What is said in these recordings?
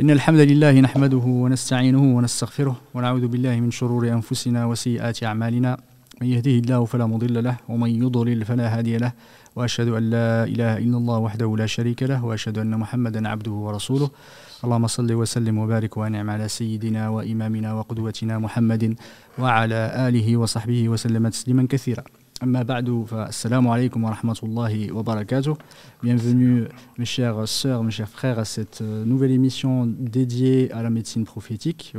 إن الحمد لله نحمده ونستعينه ونستغفره ونعوذ بالله من شرور أنفسنا وسيئات أعمالنا من يهده الله فلا مضل له ومن يضلل فلا هادي له وأشهد أن لا إله إلا الله وحده لا شريك له وأشهد أن محمدا عبده ورسوله اللهم صل وسلم وبارك وأنعم على سيدنا وإمامنا وقدوتنا محمد وعلى آله وصحبه وسلم تسليما كثيرا. Amma ba'du, assalamu alaikum wa rahmatullahi wa barakatuh. Bienvenue mes chères sœurs, mes chers frères à cette nouvelle émission dédiée à la médecine prophétique.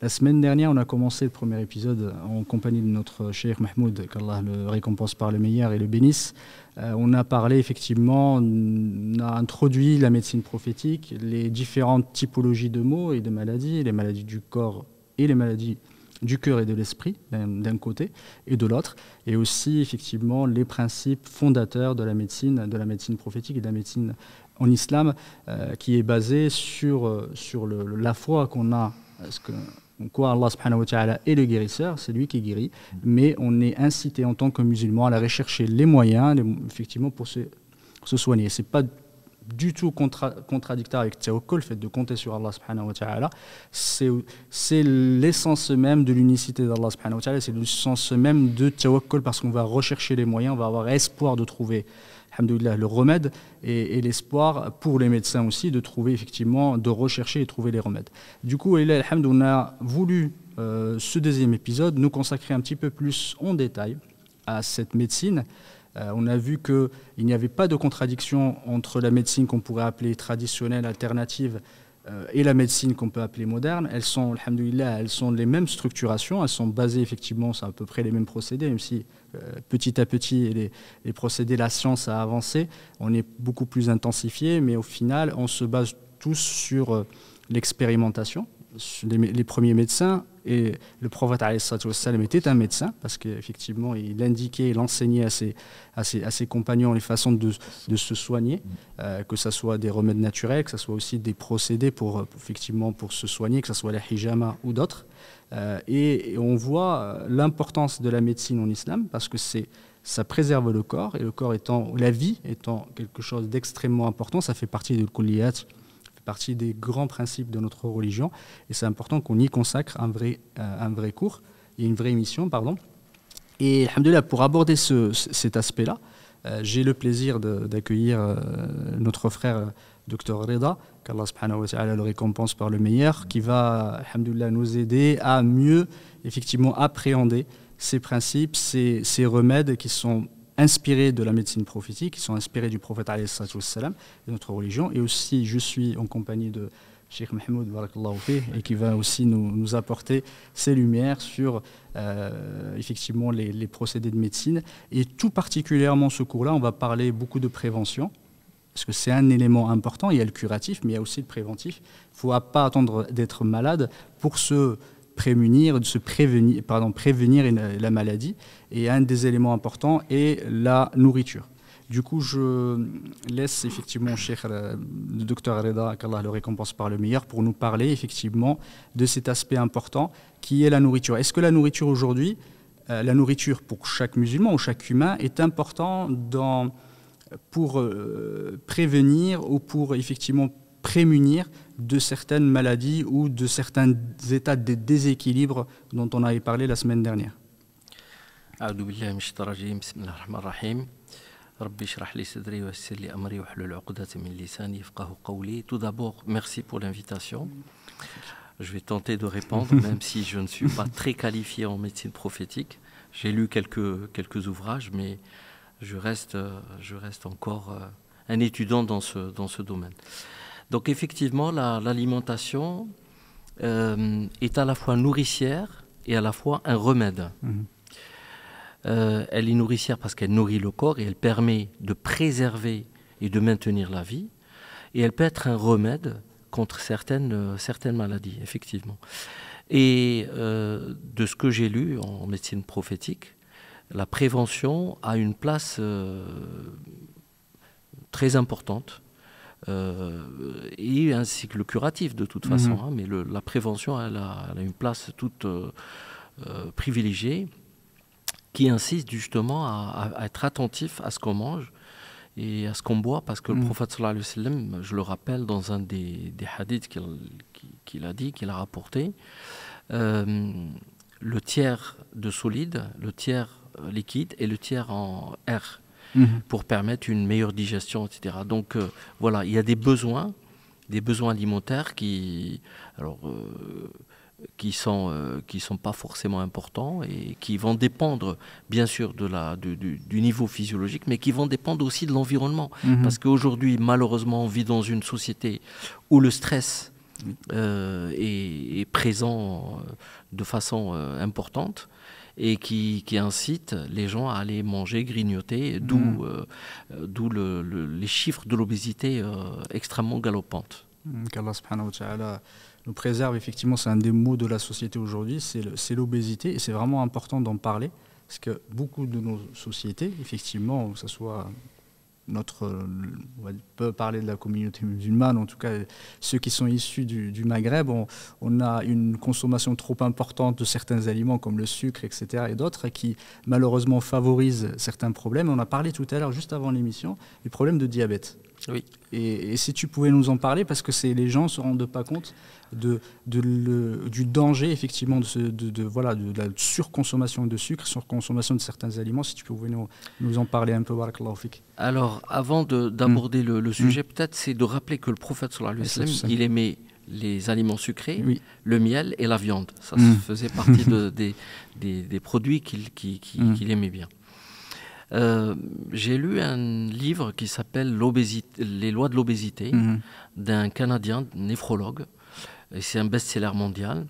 La semaine dernière, on a commencé le premier épisode en compagnie de notre cheikh Mahmoud, qu'Allah le récompense par le meilleur et le bénisse. On a parlé effectivement, on a introduit la médecine prophétique, les différentes typologies de maux et de maladies, les maladies du corps et les maladies du cœur et de l'esprit d'un côté et de l'autre, et aussi effectivement les principes fondateurs de la médecine prophétique et de la médecine en islam, qui est basée sur la foi qu'on a, en quoi Allah subhanahu wa ta'ala est le guérisseur, c'est lui qui guérit, mais on est incité en tant que musulman à rechercher les moyens effectivement pour se soigner. C'est pas du tout contradictoire avec tawakkul, le fait de compter sur Allah subhanahu wa ta'ala. C'est l'essence même de l'unicité d'Allah subhanahu wa ta'ala, c'est l'essence même de tawakkul, parce qu'on va rechercher les moyens, on va avoir espoir de trouver, alhamdoulilah, le remède, et l'espoir pour les médecins aussi de trouver effectivement, de rechercher et trouver les remèdes. Du coup, alhamdoulilah, on a voulu ce deuxième épisode nous consacrer un petit peu plus en détail à cette médecine. On a vu qu'il n'y avait pas de contradiction entre la médecine qu'on pourrait appeler traditionnelle, alternative, et la médecine qu'on peut appeler moderne. Elles sont, alhamdoulilah, elles sont les mêmes structurations, elles sont basées effectivement sur à peu près les mêmes procédés, même si petit à petit les procédés, la science a avancé, on est beaucoup plus intensifié, mais au final on se base tous sur l'expérimentation. Les premiers médecins, et le prophète était un médecin, parce qu'effectivement il indiquait, il enseignait à ses compagnons les façons de se soigner, que ce soit des remèdes naturels, que ce soit aussi des procédés pour se soigner, que ce soit la hijama ou d'autres, et on voit l'importance de la médecine en islam, parce que ça préserve le corps, et le corps étant, la vie étant quelque chose d'extrêmement important, ça fait partie de kulliyat, partie des grands principes de notre religion, et c'est important qu'on y consacre un vrai cours et une vraie émission, pardon. Et alhamdoulilah, pour aborder cet aspect-là, j'ai le plaisir d'accueillir notre frère Dr Reda, qu'Allah subhanahu wa ta'ala le récompense par le meilleur, qui va alhamdoulilah nous aider à mieux effectivement appréhender ces principes, ces remèdes qui sont inspirés de la médecine prophétique, qui sont inspirés du prophète alayhi salatu wassalam, de notre religion. Et aussi, je suis en compagnie de Cheikh Mahmoud, barakallahu fih, et qui va aussi nous apporter ses lumières sur effectivement les procédés de médecine. Et tout particulièrement ce cours-là, on va parler beaucoup de prévention, parce que c'est un élément important. Il y a le curatif, mais il y a aussi le préventif. Il ne faut pas attendre d'être malade pour prévenir la maladie, et un des éléments importants est la nourriture. Du coup, je laisse effectivement le docteur Reda, qu'Allah le récompense par le meilleur, pour nous parler effectivement de cet aspect important qui est la nourriture. Est-ce que la nourriture aujourd'hui, la nourriture pour chaque musulman ou chaque humain est important pour prévenir ou pour effectivement prémunir de certaines maladies ou de certains états de déséquilibre dont on avait parlé la semaine dernière? Tout d'abord, merci pour l'invitation. Je vais tenter de répondre, même si je ne suis pas très qualifié en médecine prophétique. J'ai lu quelques ouvrages, mais je reste encore un étudiant dans ce domaine. Donc effectivement, l'alimentation est à la fois nourricière et à la fois un remède. Elle est nourricière parce qu'elle nourrit le corps et elle permet de préserver et de maintenir la vie. Et elle peut être un remède contre certaines maladies, effectivement. Et de ce que j'ai lu en médecine prophétique, la prévention a une place très importante. Et ainsi que le curatif de toute façon, hein, mais la prévention elle a une place toute privilégiée, qui insiste justement à être attentif à ce qu'on mange et à ce qu'on boit, parce que le prophète sallallahu alayhi wa sallam, je le rappelle dans un des hadiths qu'il a dit, qu'il a rapporté, le tiers de solide, le tiers liquide et le tiers en air, pour permettre une meilleure digestion, etc. Donc voilà, il y a des besoins alimentaires qui sont pas forcément importants et qui vont dépendre bien sûr du niveau physiologique, mais qui vont dépendre aussi de l'environnement. Parce qu'aujourd'hui, malheureusement, on vit dans une société où le stress est présent de façon importante, et qui incite les gens à aller manger, grignoter, d'où les chiffres de l'obésité extrêmement galopantes. Qu'Allah subhanahu wa ta'ala nous préserve. Effectivement, c'est un des maux de la société aujourd'hui, c'est l'obésité, et c'est vraiment important d'en parler, parce que beaucoup de nos sociétés, effectivement, que ce soit on peut parler de la communauté musulmane, en tout cas ceux qui sont issus du Maghreb, on a une consommation trop importante de certains aliments comme le sucre, etc. et d'autres qui malheureusement favorisent certains problèmes. On a parlé tout à l'heure, juste avant l'émission, du problème de diabète. Oui. Et si tu pouvais nous en parler, parce que les gens ne se rendent pas compte du danger effectivement de la surconsommation de sucre, surconsommation de certains aliments. Si tu pouvais nous en parler un peu, barakallahu fik. Alors, avant d'aborder le sujet, peut-être c'est de rappeler que le prophète sallallahu alayhi wa sallam, il aimait les aliments sucrés, le miel et la viande. Ça faisait partie des produits qu'il aimait bien. J'ai lu un livre qui s'appelle Les lois de l'obésité, d'un Canadien néphrologue, et c'est un best-seller mondial,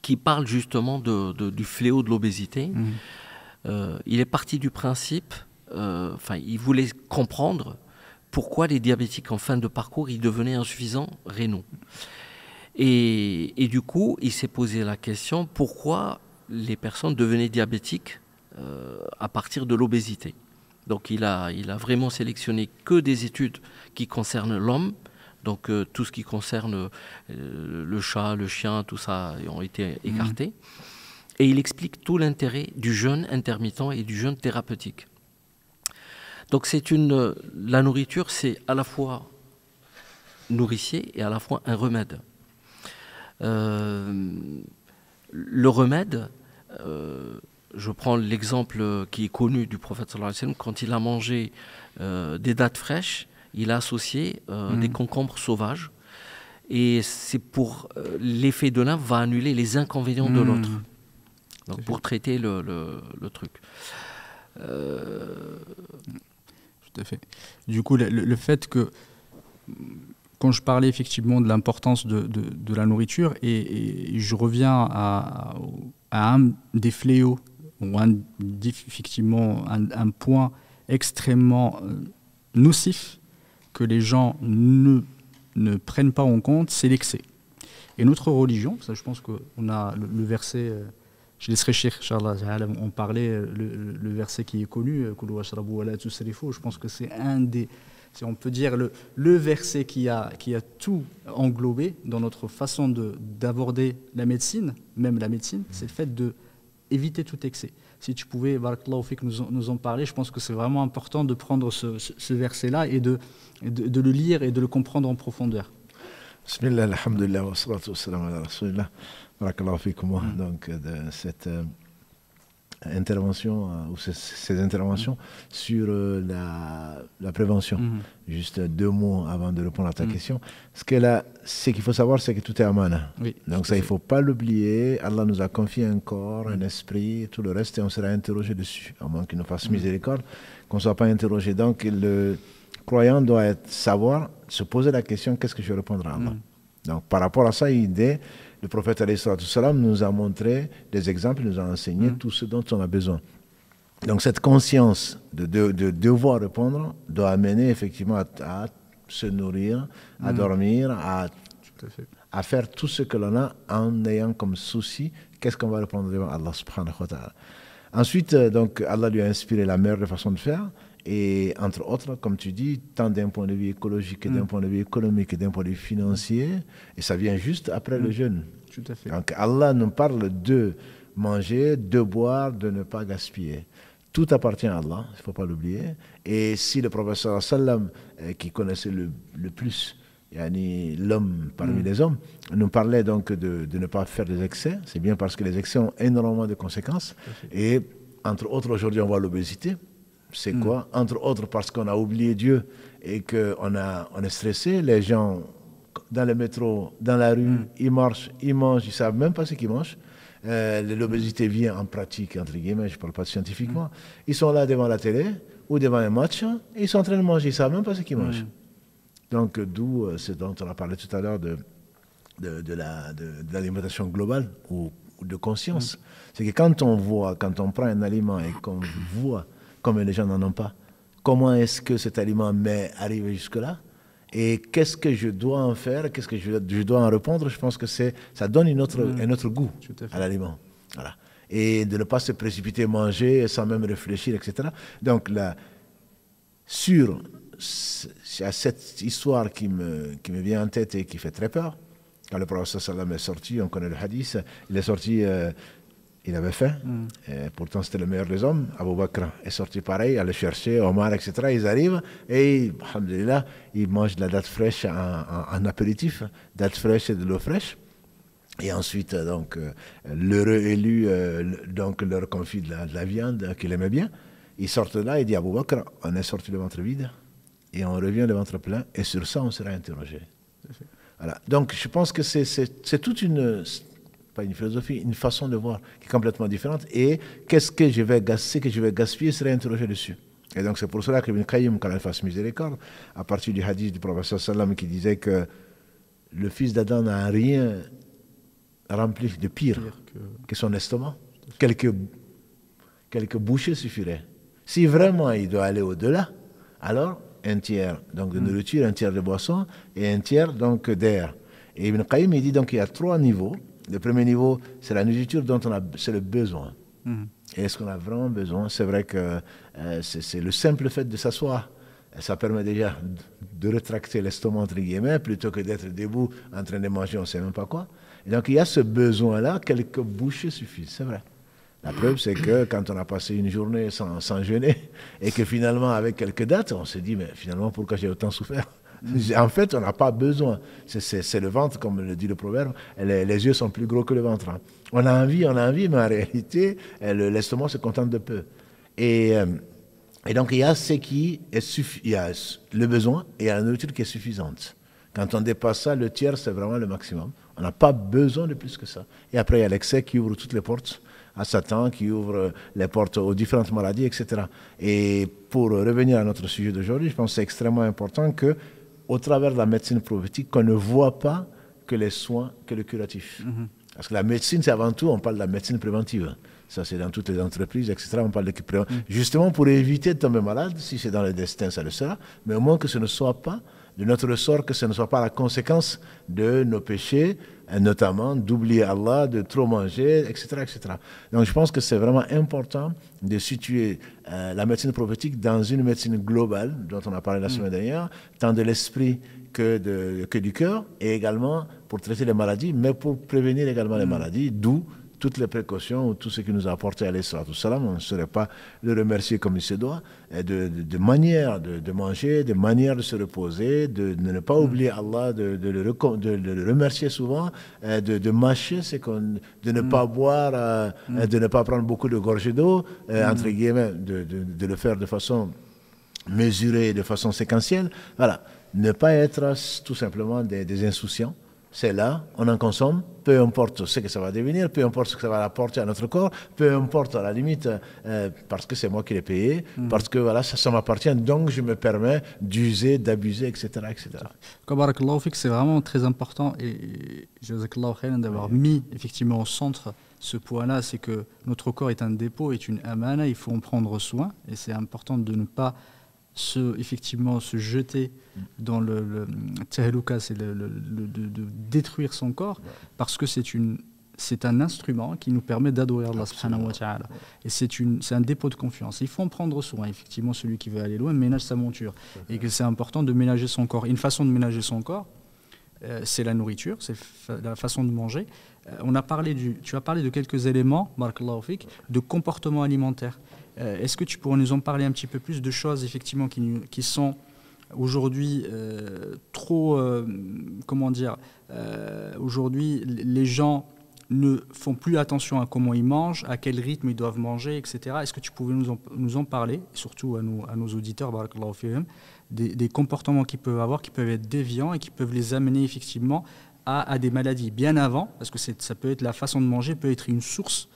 qui parle justement du fléau de l'obésité. Il est parti du principe, il voulait comprendre pourquoi les diabétiques en fin de parcours, ils devenaient insuffisants rénaux. Et du coup, il s'est posé la question, pourquoi les personnes devenaient diabétiques à partir de l'obésité. Donc il a vraiment sélectionné que des études qui concernent l'homme, donc tout ce qui concerne le chat, le chien, tout ça ont été écartés. Et il explique tout l'intérêt du jeûne intermittent et du jeûne thérapeutique. Donc la nourriture, c'est à la fois nourricier et à la fois un remède. Le remède, je prends l'exemple qui est connu du prophète sallallahu alayhi wa sallam, quand il a mangé des dattes fraîches, il a associé des concombres sauvages, et c'est pour l'effet de l'un va annuler les inconvénients de l'autre. Donc pour traiter le truc. Tout à fait. Du coup, le fait que, quand je parlais effectivement de l'importance de la nourriture, et je reviens à un des fléaux, ou effectivement un point extrêmement nocif que les gens ne prennent pas en compte, c'est l'excès. Et notre religion, ça je pense qu'on a le verset, je laisserai Cheikh Inch'Allah en parler, le verset qui est connu, je pense que c'est un des, si on peut dire, le verset qui a tout englobé dans notre façon d'aborder la médecine, même la médecine, c'est le fait d'éviter tout excès. Si tu pouvais, barakallahu fik, nous en parler, je pense que c'est vraiment important de prendre ce verset-là et de le lire et de le comprendre en profondeur. Bismillah, alhamdulillah, wa salatu wa salam ala rasulillah. Barakallahu fikum. Donc, de cette intervention, ou ces interventions sur la prévention. Juste 2 mots avant de répondre à ta question. Ce qu'il faut savoir, c'est que tout est amana. Oui, donc ça, il ne faut pas l'oublier. Allah nous a confié un corps, un esprit, tout le reste, et on sera interrogé dessus, à moins qu'il nous fasse miséricorde, qu'on ne soit pas interrogé. Donc le croyant doit savoir, se poser la question, qu'est-ce que je vais répondre à Allah. Donc par rapport à ça, le prophète alayhi salatu salam nous a montré des exemples, il nous a enseigné tout ce dont on a besoin. Donc cette conscience de devoir répondre doit amener effectivement à se nourrir, à dormir, à faire tout ce que l'on a en ayant comme souci qu'est-ce qu'on va répondre devant Allah subhanahu wa ta'ala. Ensuite, donc, Allah lui a inspiré la meilleure façon de faire, et entre autres, comme tu dis, tant d'un point de vue écologique que d'un point de vue économique et d'un point de vue financier, et ça vient juste après le jeûne. Tout à fait. Donc Allah nous parle de manger, de boire, de ne pas gaspiller. tout appartient à Allah, il ne faut pas l'oublier. Et si le professeur sallam, qui connaissait le plus l'homme parmi les hommes, nous parlait donc de ne pas faire des excès, c'est bien parce que les excès ont énormément de conséquences. Et entre autres, aujourd'hui, on voit l'obésité. C'est quoi? Entre autres, parce qu'on a oublié Dieu et qu'on est stressé. Les gens, dans le métro, dans la rue, ils marchent, ils mangent, ils ne savent même pas ce qu'ils mangent. L'obésité vient en pratique, entre guillemets, je ne parle pas scientifiquement. Ils sont là devant la télé ou devant un match, et ils sont en train de manger, ils ne savent même pas ce qu'ils mangent. Donc, d'où ce dont on a parlé tout à l'heure de l'alimentation globale ou de conscience. C'est que quand on prend un aliment et qu'on voit comme les gens n'en ont pas, comment est-ce que cet aliment m'est arrivé jusque-là et qu'est-ce que je dois en faire, qu'est-ce que je dois en répondre, je pense que ça donne un autre goût à l'aliment. Voilà. Et de ne pas se précipiter manger sans même réfléchir, etc. Donc là, il y a cette histoire qui me vient en tête et qui fait très peur. Quand le prophète sallam est sorti, on connaît le hadith, il est sorti, il avait faim, et pourtant c'était le meilleur des hommes. Abu Bakr est sorti pareil, allait chercher, Omar, etc. Ils arrivent et, alhamdulillah, ils mangent de la date fraîche en apéritif, date fraîche et de l'eau fraîche. Et ensuite, donc, l'heureux élu donc, leur confie de la viande qu'il aimait bien. Ils sortent de là et dit Abu Bakr, on est sorti le ventre vide et on revient le ventre plein et sur ça on sera interrogé. Voilà. Donc je pense que c'est toute pas une philosophie, une façon de voir qui est complètement différente. Et qu'est-ce que je vais gaspiller, serait interrogé dessus. Et donc c'est pour cela que Ibn Qayyim, quand il fasse miséricorde, à partir du hadith du prophète sallam qui disait que le fils d'Adam n'a rien rempli de pire que son estomac, quelques bouchées suffiraient. Si vraiment il doit aller au-delà, alors un tiers donc de nourriture, un tiers de boisson et un tiers donc d'air. Et Ibn Qayyim il dit donc il y a 3 niveaux. Le premier niveau, c'est la nourriture dont c'est le besoin. Et est-ce qu'on a vraiment besoin? C'est vrai que c'est le simple fait de s'asseoir. Ça permet déjà de rétracter l'estomac entre guillemets plutôt que d'être debout en train de manger on ne sait même pas quoi. Et donc il y a ce besoin-là, quelques bouchées suffisent, c'est vrai. La preuve, c'est que quand on a passé une journée sans jeûner et que finalement, avec quelques dates, on se dit, mais finalement, pourquoi j'ai autant souffert? En fait, on n'a pas besoin. C'est le ventre, comme le dit le proverbe, les yeux sont plus gros que le ventre. On a envie, mais en réalité, l'estomac se contente de peu. Et donc, il y a il y a le besoin et il y a la nourriture qui est suffisante. Quand on dépasse ça, le tiers, c'est vraiment le maximum. On n'a pas besoin de plus que ça. Et après, il y a l'excès qui ouvre toutes les portes à Satan, qui ouvre les portes aux différentes maladies, etc. Et pour revenir à notre sujet d'aujourd'hui, je pense que c'est extrêmement important qu'au travers de la médecine prophétique, qu'on ne voit pas que les soins, que le curatif. Parce que la médecine, c'est avant tout, on parle de la médecine préventive. Ça, c'est dans toutes les entreprises, etc. On parle de justement pour éviter de tomber malade. Si c'est dans le destin, ça le sera. Mais au moins que ce ne soit pas de notre ressort, que ce ne soit pas la conséquence de nos péchés, notamment d'oublier Allah, de trop manger, etc., etc. Donc je pense que c'est vraiment important de situer la médecine prophétique dans une médecine globale, dont on a parlé la semaine dernière, tant de l'esprit que du cœur, et également pour traiter les maladies, mais pour prévenir également les maladies, d'où toutes les précautions ou tout ce qui nous a apporté alayhi salatu wassalam, on ne saurait pas le remercier comme il se doit, de manière de manger, de manière de se reposer, de ne pas oublier Allah, de le remercier souvent, de mâcher, de ne pas boire, de ne pas prendre beaucoup de gorgées d'eau, entre guillemets, de le faire de façon mesurée, de façon séquentielle. Voilà, ne pas être tout simplement des insouciants. C'est là, on en consomme, peu importe ce que ça va devenir, peu importe ce que ça va apporter à notre corps, peu importe à la limite, parce que c'est moi qui l'ai payé, parce que voilà, ça m'appartient, donc je me permets d'user, d'abuser, etc. etc. Barakallahu fik, c'est vraiment très important et jazakallahu khairan d'avoir mis effectivement au centre ce point-là, c'est que notre corps est un dépôt, est une amana, il faut en prendre soin et c'est important de ne pas effectivement se jeter dans le tahluka, c'est de détruire son corps, parce que c'est un instrument qui nous permet d'adorer Allah subhanahu wa ta'ala. Et c'est un dépôt de confiance. Il faut en prendre soin. Effectivement, celui qui veut aller loin ménage sa monture. Et que c'est important de ménager son corps. Une façon de ménager son corps, c'est la nourriture, c'est la façon de manger. Tu as parlé de quelques éléments, barakallahu fik, de comportement alimentaire. Est-ce que tu pourrais nous en parler un petit peu plus de choses effectivement qui sont aujourd'hui trop, comment dire, aujourd'hui les gens ne font plus attention à comment ils mangent, à quel rythme ils doivent manger, etc. Est-ce que tu pouvais nous en parler, surtout à nos auditeurs, barakallahu fihim, des comportements qu'ils peuvent avoir, qui peuvent être déviants et qui peuvent les amener effectivement à des maladies bien avant, parce que ça peut être la façon de manger, peut être une source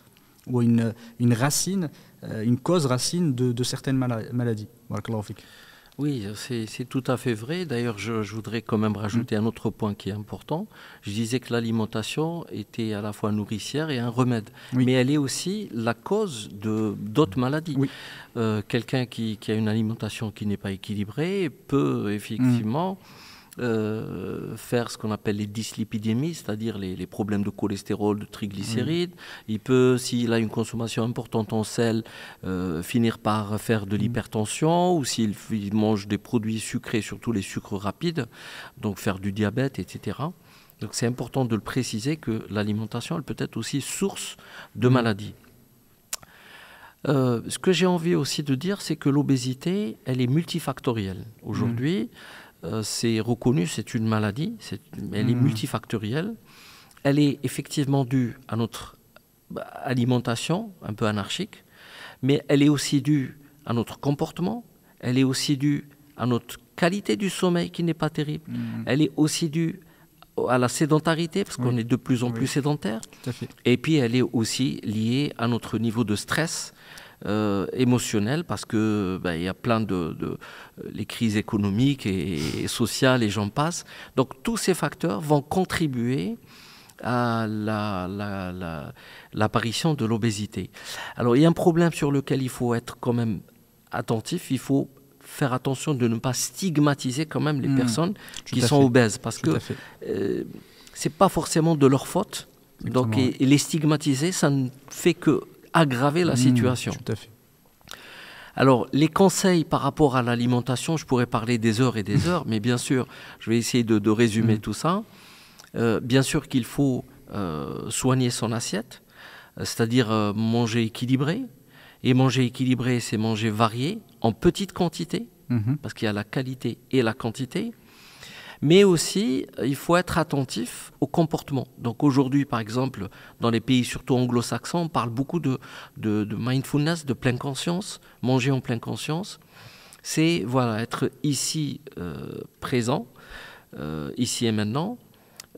ou une racine, une cause racine de certaines maladies. Barakallahu fik. Oui, c'est tout à fait vrai. D'ailleurs, je voudrais quand même rajouter un autre point qui est important. Je disais que l'alimentation était à la fois nourricière et un remède. Oui. Mais elle est aussi la cause d'autres maladies. Oui. Quelqu'un qui a une alimentation qui n'est pas équilibrée peut effectivement faire ce qu'on appelle les dyslipidémies, c'est-à-dire les problèmes de cholestérol, de triglycérides. Il peut, s'il a une consommation importante en sel, finir par faire de l'hypertension, ou s'il mange des produits sucrés, surtout les sucres rapides, donc faire du diabète, etc. Donc c'est important de le préciser que l'alimentation, elle peut être aussi source de maladies. Ce que j'ai envie aussi de dire, c'est que l'obésité, elle est multifactorielle. Aujourd'hui, c'est reconnu, c'est une maladie, elle est multifactorielle. Elle est effectivement due à notre alimentation un peu anarchique, mais elle est aussi due à notre comportement, elle est aussi due à notre qualité du sommeil qui n'est pas terrible, elle est aussi due à la sédentarité, parce qu'on est de plus en plus sédentaire, tout à fait. Et puis elle est aussi liée à notre niveau de stress émotionnel, parce que il y a plein les crises économiques et sociales et j'en passe. Donc tous ces facteurs vont contribuer à l'apparition de l'obésité. Alors il y a un problème sur lequel il faut être quand même attentif. Il faut faire attention de ne pas stigmatiser quand même les personnes qui sont obèses, parce que c'est pas forcément de leur faute. Donc et les stigmatiser, ça ne fait que aggraver la situation. Tout à fait. Alors, les conseils par rapport à l'alimentation, je pourrais parler des heures et des heures, mais bien sûr, je vais essayer de résumer tout ça. Bien sûr qu'il faut soigner son assiette, c'est-à-dire manger équilibré. Et manger équilibré, c'est manger varié, en petite quantité, parce qu'il y a la qualité et la quantité. Mais aussi, il faut être attentif au comportement. Donc aujourd'hui, par exemple, dans les pays surtout anglo-saxons, on parle beaucoup de mindfulness, de pleine conscience, manger en pleine conscience. C'est être ici présent, ici et maintenant,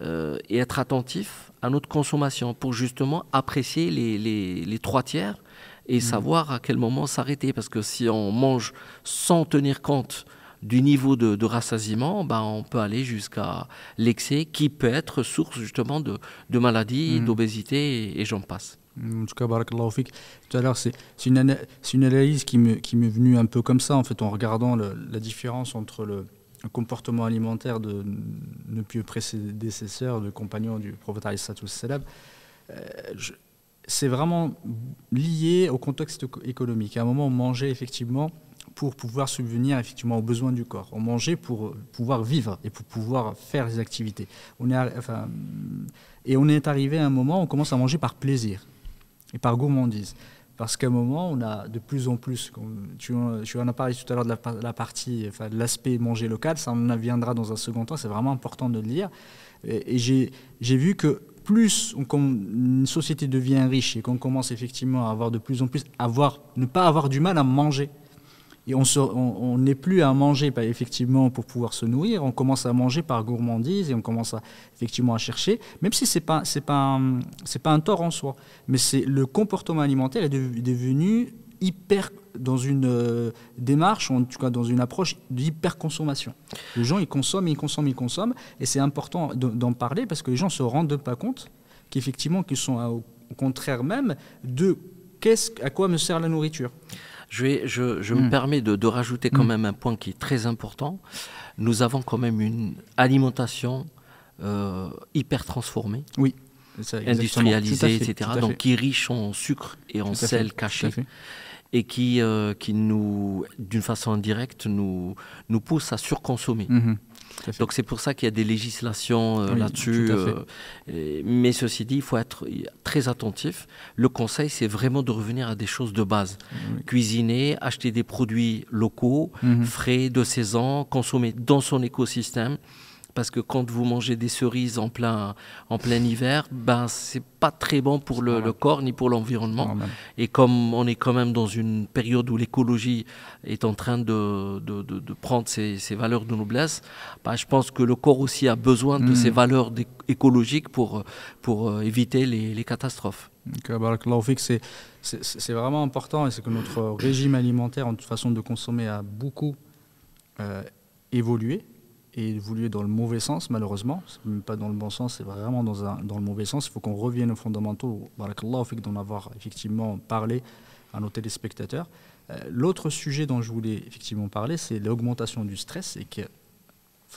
et être attentif à notre consommation pour justement apprécier les 3/4 et savoir à quel moment s'arrêter. Parce que si on mange sans tenir compte du niveau de rassasiement, on peut aller jusqu'à l'excès qui peut être source justement de maladies, d'obésité et j'en passe. En tout cas, barakallahu fik. Tout à l'heure, c'est une analyse qui m'est venue un peu comme ça, en fait, en regardant la différence entre le comportement alimentaire de nos pieux prédécesseurs, de compagnons du prophète alayhi salatu wassalam. C'est vraiment lié au contexte économique. À un moment, on mangeait effectivement pour pouvoir subvenir effectivement aux besoins du corps. On mangeait pour pouvoir vivre et pour pouvoir faire des activités. Et on est arrivé à un moment où on commence à manger par plaisir et par gourmandise. Parce qu'à un moment, on a de plus en plus, tu en as parlé tout à l'heure de la partie, de l'aspect manger local, ça en viendra dans un second temps, c'est vraiment important de le dire. Et j'ai vu que plus une société devient riche et qu'on commence effectivement à avoir de plus en plus, ne pas avoir du mal à manger. Et on n'est plus à manger effectivement pour pouvoir se nourrir, on commence à manger par gourmandise et on commence effectivement à chercher, même si c'est pas un tort en soi, mais le comportement alimentaire est devenu hyper dans une démarche, ou en tout cas dans une approche d'hyperconsommation. Les gens ils consomment, et c'est important d'en parler parce que les gens ne se rendent pas compte qu'effectivement qu'ils sont au contraire même de à quoi me sert la nourriture. Je me permets de rajouter quand même un point qui est très important. Nous avons quand même une alimentation hyper transformée, industrialisée, etc. Donc qui est riche en sucre et en sel caché, et qui nous, d'une façon indirecte, nous pousse à surconsommer. Donc c'est pour ça qu'il y a des législations là-dessus. Mais ceci dit, il faut être très attentif. Le conseil, c'est vraiment de revenir à des choses de base. Cuisiner, acheter des produits locaux, frais, de saison, consommer dans son écosystème. Parce que quand vous mangez des cerises en plein hiver, ben c'est pas très bon pour le corps ni pour l'environnement. Et comme on est quand même dans une période où l'écologie est en train de prendre ses valeurs de noblesse, ben je pense que le corps aussi a besoin de ces valeurs écologiques pour éviter les catastrophes. Donc, barakallahu fik, c'est vraiment important, et c'est que notre régime alimentaire, notre façon de consommer a beaucoup évolué. Et évoluer dans le mauvais sens, malheureusement. C'est même pas dans le bon sens, c'est vraiment dans le mauvais sens. Il faut qu'on revienne aux fondamentaux. Barakallahu fik, d'en avoir effectivement parlé à nos téléspectateurs. L'autre sujet dont je voulais effectivement parler, c'est l'augmentation du stress, et que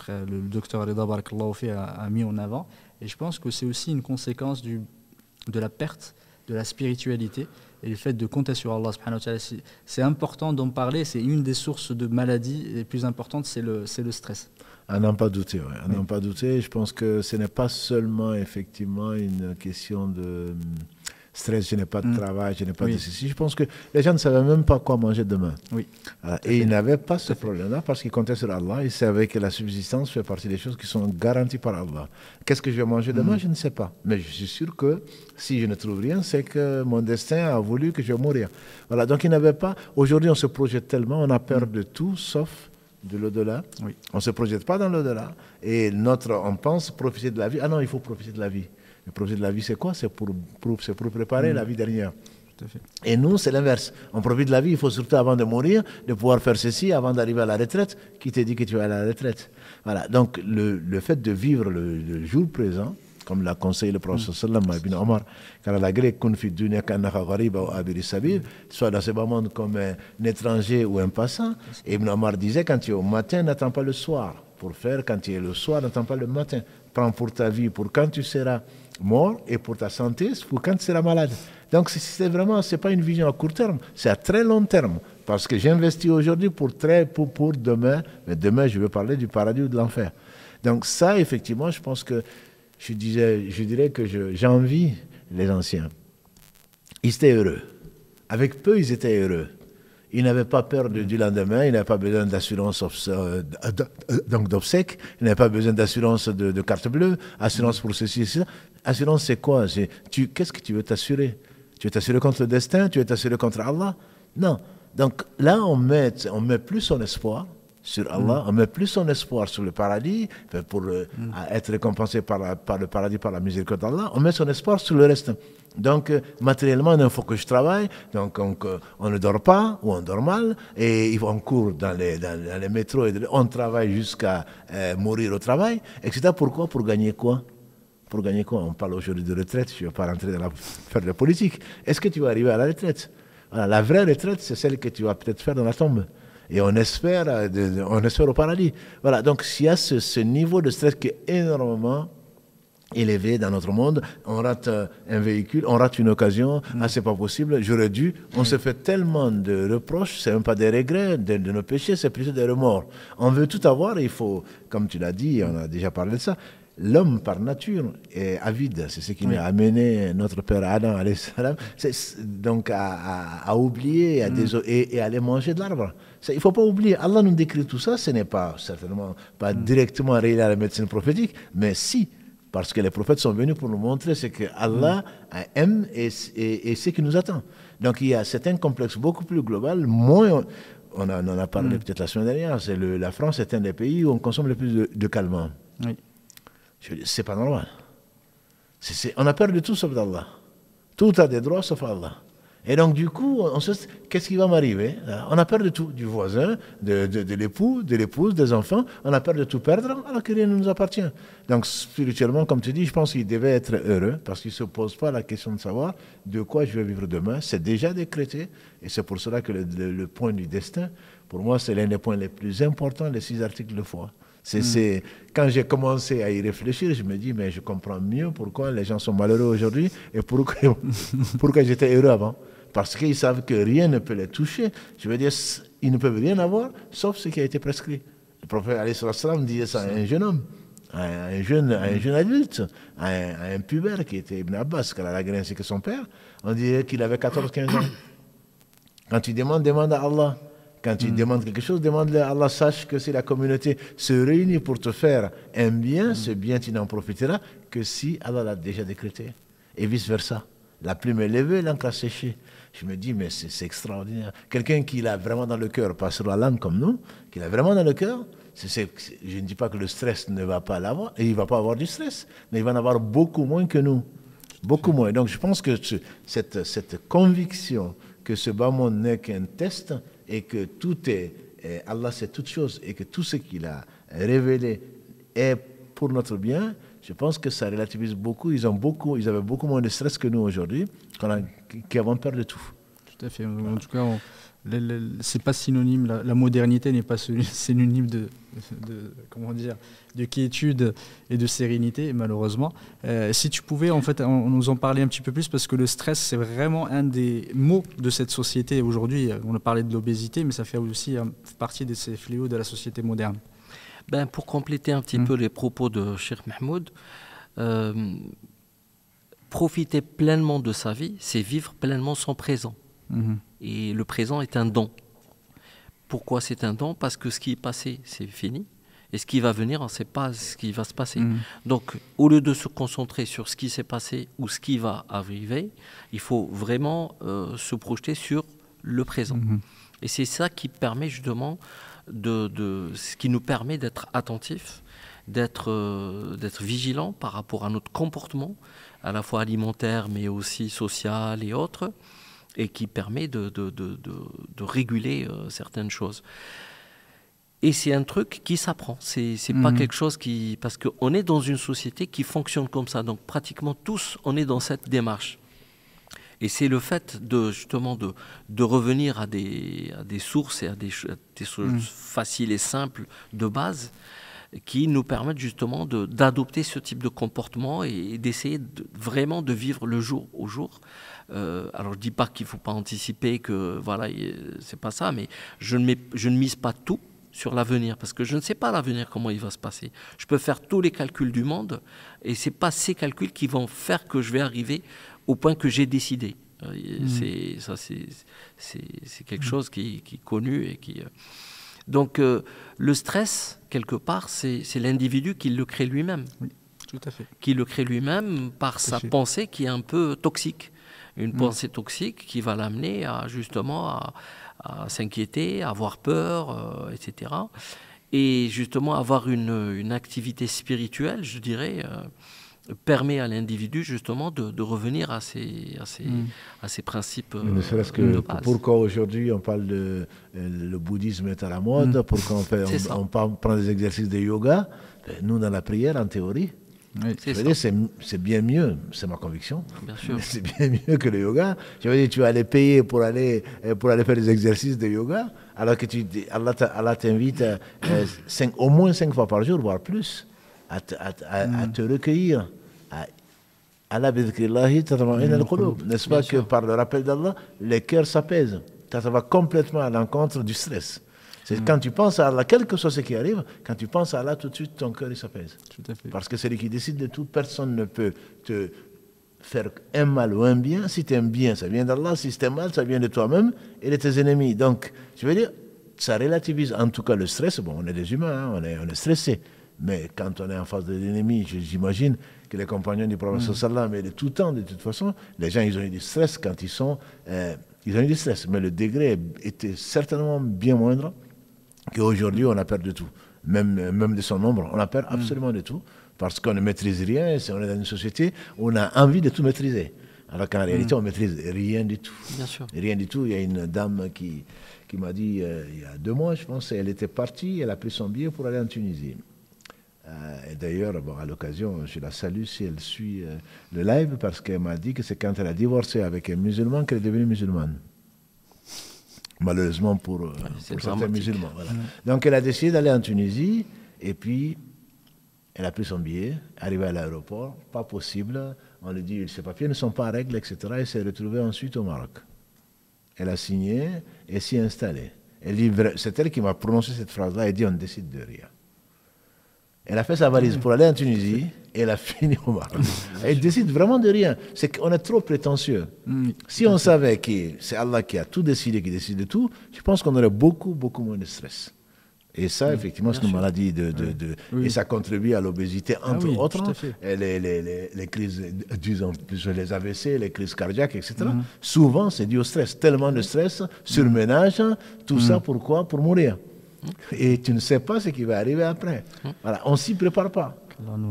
le docteur Rida barakallahu fik a mis en avant. Et je pense que c'est aussi une conséquence de la perte de la spiritualité et le fait de compter sur Allah subhanahu wa ta'ala. C'est important d'en parler. C'est une des sources de maladies les plus importantes, c'est le stress. À n'en pas douter, oui. À n'en pas douter. Je pense que ce n'est pas seulement effectivement une question de stress, je n'ai pas de travail, je n'ai pas de ceci. Je pense que les gens ne savaient même pas quoi manger demain. Et ils n'avaient pas ce problème-là parce qu'ils comptaient sur Allah. Ils savaient que la subsistance fait partie des choses qui sont garanties par Allah. Qu'est-ce que je vais manger demain? Je ne sais pas. Mais je suis sûr que si je ne trouve rien, c'est que mon destin a voulu que je vais mourir. Voilà. Donc ils n'avaient pas... Aujourd'hui, on se projette tellement, on a peur de tout sauf de l'au-delà. On ne se projette pas dans l'au-delà. Et on pense profiter de la vie. Ah non, il faut profiter de la vie. Mais profiter de la vie, c'est quoi? C'est pour préparer la vie dernière. Tout à fait. Et nous, c'est l'inverse. On profite de la vie, il faut surtout, avant de mourir, de pouvoir faire ceci, avant d'arriver à la retraite. Qui t'a dit que tu vas à la retraite? Voilà. Donc, le fait de vivre le jour présent, comme l'a conseillé le prophète sallallahu alayhi wa sallam, Ibn Omar, car la grecque kun fi dunya kanaka ghariba ou abiri sabil, soit dans ce monde comme un étranger ou un passant. Et Ibn Omar disait, quand tu es au matin, n'attends pas le soir. Pour faire, quand tu es le soir, n'attends pas le matin. Prends pour ta vie, pour quand tu seras mort, et pour ta santé, pour quand tu seras malade. Donc c'est vraiment, c'est pas une vision à court terme, c'est à très long terme. Parce que j'investis aujourd'hui pour demain, mais demain je veux parler du paradis ou de l'enfer. Donc ça, effectivement, je pense que je dirais que j'envie les anciens. Ils étaient heureux. Avec peu, ils étaient heureux. Ils n'avaient pas peur du lendemain, ils n'avaient pas besoin d'assurance d'obsèques, ils n'avaient pas besoin d'assurance de carte bleue, assurance pour ceci et cela. Assurance, c'est quoi? Qu'est-ce que tu veux t'assurer? Tu veux t'assurer contre le destin? Tu veux t'assurer contre Allah? Non. Donc là, on met plus son espoir sur Allah, on met plus son espoir sur le paradis, pour être récompensé par le paradis, par la miséricorde d'Allah, on met son espoir sur le reste. Donc, matériellement, il faut que je travaille, donc on ne dort pas, ou on dort mal, et on court dans les métros, et on travaille jusqu'à mourir au travail, etc. Pourquoi? Pour gagner quoi? Pour gagner quoi? On parle aujourd'hui de retraite, je ne vais pas rentrer faire de la politique. Est-ce que tu vas arriver à la retraite? Voilà, la vraie retraite, c'est celle que tu vas peut-être faire dans la tombe. Et on espère au paradis. Voilà, donc s'il y a ce niveau de stress qui est énormément élevé dans notre monde, on rate un véhicule, on rate une occasion, c'est pas possible, j'aurais dû, on se fait tellement de reproches, c'est même pas des regrets de nos péchés, c'est plutôt des remords. On veut tout avoir, et il faut, comme tu l'as dit, on a déjà parlé de ça, l'homme par nature est avide, c'est ce qui a amené notre père Adam alayhi salam, donc à oublier et à aller manger de l'arbre. Il ne faut pas oublier, Allah nous décrit tout ça, ce n'est pas certainement pas directement relié à la médecine prophétique, mais si, parce que les prophètes sont venus pour nous montrer ce que Allah aime et ce qui nous attend. Donc il y a certains complexes beaucoup plus global, moins... On en a parlé peut-être la semaine dernière, la France est un des pays où on consomme le plus de calmants. Oui. C'est pas normal. On a peur de tout sauf d'Allah. Tout a des droits sauf Allah. Et donc du coup, qu'est-ce qui va m'arriver? On a peur de tout, du voisin, de l'époux, de l'épouse, des enfants. On a peur de tout perdre alors que rien ne nous appartient. Donc spirituellement, comme tu dis, je pense qu'il devait être heureux parce qu'il ne se pose pas la question de savoir de quoi je vais vivre demain. C'est déjà décrété et c'est pour cela que le point du destin, pour moi, c'est l'un des points les plus importants des 6 articles de foi. Quand j'ai commencé à y réfléchir, je me dis, mais je comprends mieux pourquoi les gens sont malheureux aujourd'hui et pourquoi j'étais heureux avant. Parce qu'ils savent que rien ne peut les toucher. Je veux dire, ils ne peuvent rien avoir, sauf ce qui a été prescrit. Le prophète alayhi salam disait ça à un jeune homme, à un jeune adulte, à un pubère qui était Ibn Abbas, qui a la graine, c'est que son père. On dirait qu'il avait 14-15 ans. Quand tu demandes, demande à Allah. Quand tu demandes quelque chose, demande-le à Allah. Sache que si la communauté se réunit pour te faire un bien, ce bien, tu n'en profiteras que si Allah l'a déjà décrété. Et vice-versa. La plume est levée, l'encre a séché. Je me dis, mais c'est extraordinaire. Quelqu'un qui l'a vraiment dans le cœur, pas sur la langue comme nous, qui l'a vraiment dans le cœur, je ne dis pas que le stress ne va pas l'avoir, et il ne va pas avoir du stress, mais il va en avoir beaucoup moins que nous. Beaucoup moins. Donc je pense que cette conviction que ce bas monde n'est qu'un test et que tout est, Allah sait toutes choses et que tout ce qu'il a révélé est pour notre bien, je pense que ça relativise beaucoup. Ils avaient beaucoup moins de stress que nous aujourd'hui, qui avons peur de tout. Tout à fait. En tout cas, c'est pas synonyme. La modernité n'est pas synonyme de quiétude et de sérénité, malheureusement. Si tu pouvais, en fait, on nous en parler un petit peu plus, parce que le stress, c'est vraiment un des maux de cette société aujourd'hui. On a parlé de l'obésité, mais ça fait aussi partie de ces fléaux de la société moderne. Pour compléter un petit peu les propos de Cheikh Mahmoud, profiter pleinement de sa vie, c'est vivre pleinement son présent. Et le présent est un don. Pourquoi c'est un don? Parce que ce qui est passé, c'est fini. Et ce qui va venir, on ne sait pas ce qui va se passer. Donc, au lieu de se concentrer sur ce qui s'est passé ou ce qui va arriver, il faut vraiment se projeter sur le présent. Et c'est ça qui permet justement ce qui nous permet d'être attentifs, d'être vigilants par rapport à notre comportement, à la fois alimentaire, mais aussi social et autres, et qui permet de réguler certaines choses. Et c'est un truc qui s'apprend. C'est pas quelque chose qui... Parce qu'on est dans une société qui fonctionne comme ça. Donc pratiquement tous, on est dans cette démarche. Et c'est le fait justement de revenir à des sources et à des choses faciles et simples de base qui nous permettent justement d'adopter ce type de comportement et d'essayer vraiment de vivre le jour au jour. Alors je ne dis pas qu'il ne faut pas anticiper, que voilà, c'est pas ça, mais je ne mise pas tout sur l'avenir, parce que je ne sais pas l'avenir, comment il va se passer. Je peux faire tous les calculs du monde, et ce n'est pas ces calculs qui vont faire que je vais arriver au point que j'ai décidé. C'est quelque chose qui est connu et qui... Donc le stress, quelque part, c'est l'individu qui le crée lui-même. Oui, tout à fait. Qui le crée lui-même par sa pensée qui est un peu toxique. Une pensée toxique qui va l'amener à justement à s'inquiéter, à avoir peur, etc. Et justement avoir une activité spirituelle, je dirais, permet à l'individu justement de revenir à ses principes ne serait-ce que de base. Pourquoi aujourd'hui on parle le bouddhisme est à la mode, pourquoi on prend des exercices de yoga. Nous, dans la prière, en théorie, c'est bien mieux, c'est ma conviction. Bien sûr. C'est bien mieux que le yoga. Je veux dire, tu vas aller payer pour aller faire des exercices de yoga, alors que Allah t'invite au moins 5 fois par jour, voire plus, à te recueillir. N'est-ce pas que par le rappel d'Allah, les cœurs s'apaisent. Ça va complètement à l'encontre du stress. C'est quand tu penses à Allah, quel que soit ce qui arrive, quand tu penses à Allah, tout de suite, ton cœur s'apaise. Parce que c'est lui qui décide de tout. Personne ne peut te faire un mal ou un bien. Si tu es un bien, ça vient d'Allah. Si c'est un mal, ça vient de toi-même et de tes ennemis. Donc, je veux dire, ça relativise en tout cas le stress. Bon, on est des humains, on est stressés. Mais quand on est en face de l'ennemi, j'imagine que les compagnons du prophète sallallahu alayhi wa sallam, et de tout temps, de toute façon, les gens, ils ont eu du stress quand ils ont eu du stress. Mais le degré était certainement bien moindre qu'aujourd'hui, on a peur de tout. Même de son nombre, on a peur absolument de tout. Parce qu'on ne maîtrise rien, on est dans une société où on a envie de tout maîtriser. Alors qu'en réalité, on ne maîtrise rien du tout. Bien sûr. Rien du tout. Il y a une dame qui m'a dit, il y a 2 mois, je pense, elle était partie, elle a pris son billet pour aller en Tunisie. Et d'ailleurs, à l'occasion, je la salue si elle suit le live, parce qu'elle m'a dit que c'est quand elle a divorcé avec un musulman qu'elle est devenue musulmane. Malheureusement pour certains musulmans. Voilà. Donc elle a décidé d'aller en Tunisie, et puis elle a pris son billet, arrivée à l'aéroport, pas possible, on lui dit ses papiers ne sont pas en règle, etc. Et s'est retrouvée ensuite au Maroc. Elle a signé et s'y est installée. C'est elle qui m'a prononcé cette phrase-là. Elle dit, on décide de rien. Elle a fait sa valise pour aller en Tunisie et elle a fini au Maroc. Elle décide vraiment de rien. C'est qu'on est trop prétentieux. Si on savait que c'est Allah qui a tout décidé, qui décide de tout, je pense qu'on aurait beaucoup, beaucoup moins de stress. Et ça, effectivement, c'est une maladie et ça contribue à l'obésité, entre autres. Les crises, disons, les AVC, les crises cardiaques, etc. Souvent, c'est dû au stress. Tellement de stress, surménage, tout ça, pourquoi? Pour mourir. Et tu ne sais pas ce qui va arriver après. Voilà, on ne s'y prépare pas.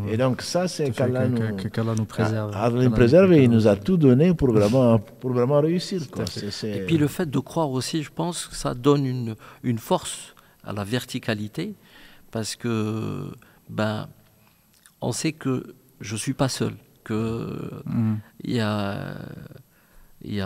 Et donc ça, c'est qu'Allah nous préserve. Allah nous préserve et il nous a tout donné pour vraiment réussir. Quoi. Et puis le fait de croire aussi, je pense que ça donne une force à la verticalité, parce que on sait que je ne suis pas seul, qu'il y a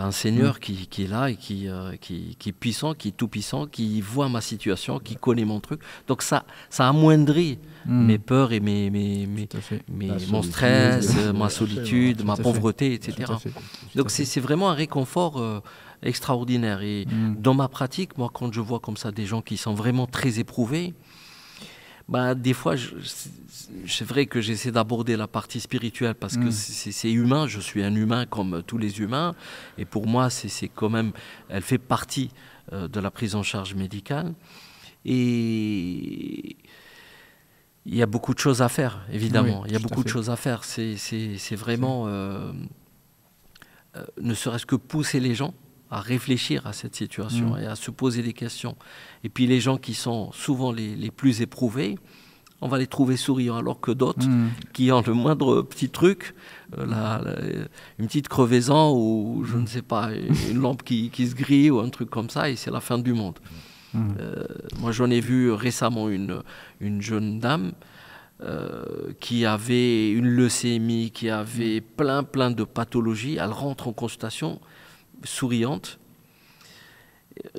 un Seigneur qui est là et qui est puissant, qui est tout puissant, qui voit ma situation, qui connaît mon truc. Donc ça amoindrit mes peurs et mon stress, ma solitude, ma pauvreté, etc. Donc c'est vraiment un réconfort extraordinaire. Et dans ma pratique, moi, quand je vois comme ça des gens qui sont vraiment très éprouvés, des fois, c'est vrai que j'essaie d'aborder la partie spirituelle parce que c'est humain, je suis un humain comme tous les humains, et pour moi, c'est quand même, elle fait partie de la prise en charge médicale. Et il y a beaucoup de choses à faire, évidemment. Il y a beaucoup de choses à faire. C'est vraiment, ne serait-ce que pousser les gens à réfléchir à cette situation et à se poser des questions. Et puis les gens qui sont souvent les plus éprouvés, on va les trouver souriants, alors que d'autres qui ont le moindre petit truc, une petite crevaison ou je ne sais pas, une lampe qui se grille ou un truc comme ça, et c'est la fin du monde. Moi j'en ai vu récemment une jeune dame qui avait une leucémie, qui avait plein de pathologies. Elle rentre en consultation souriante.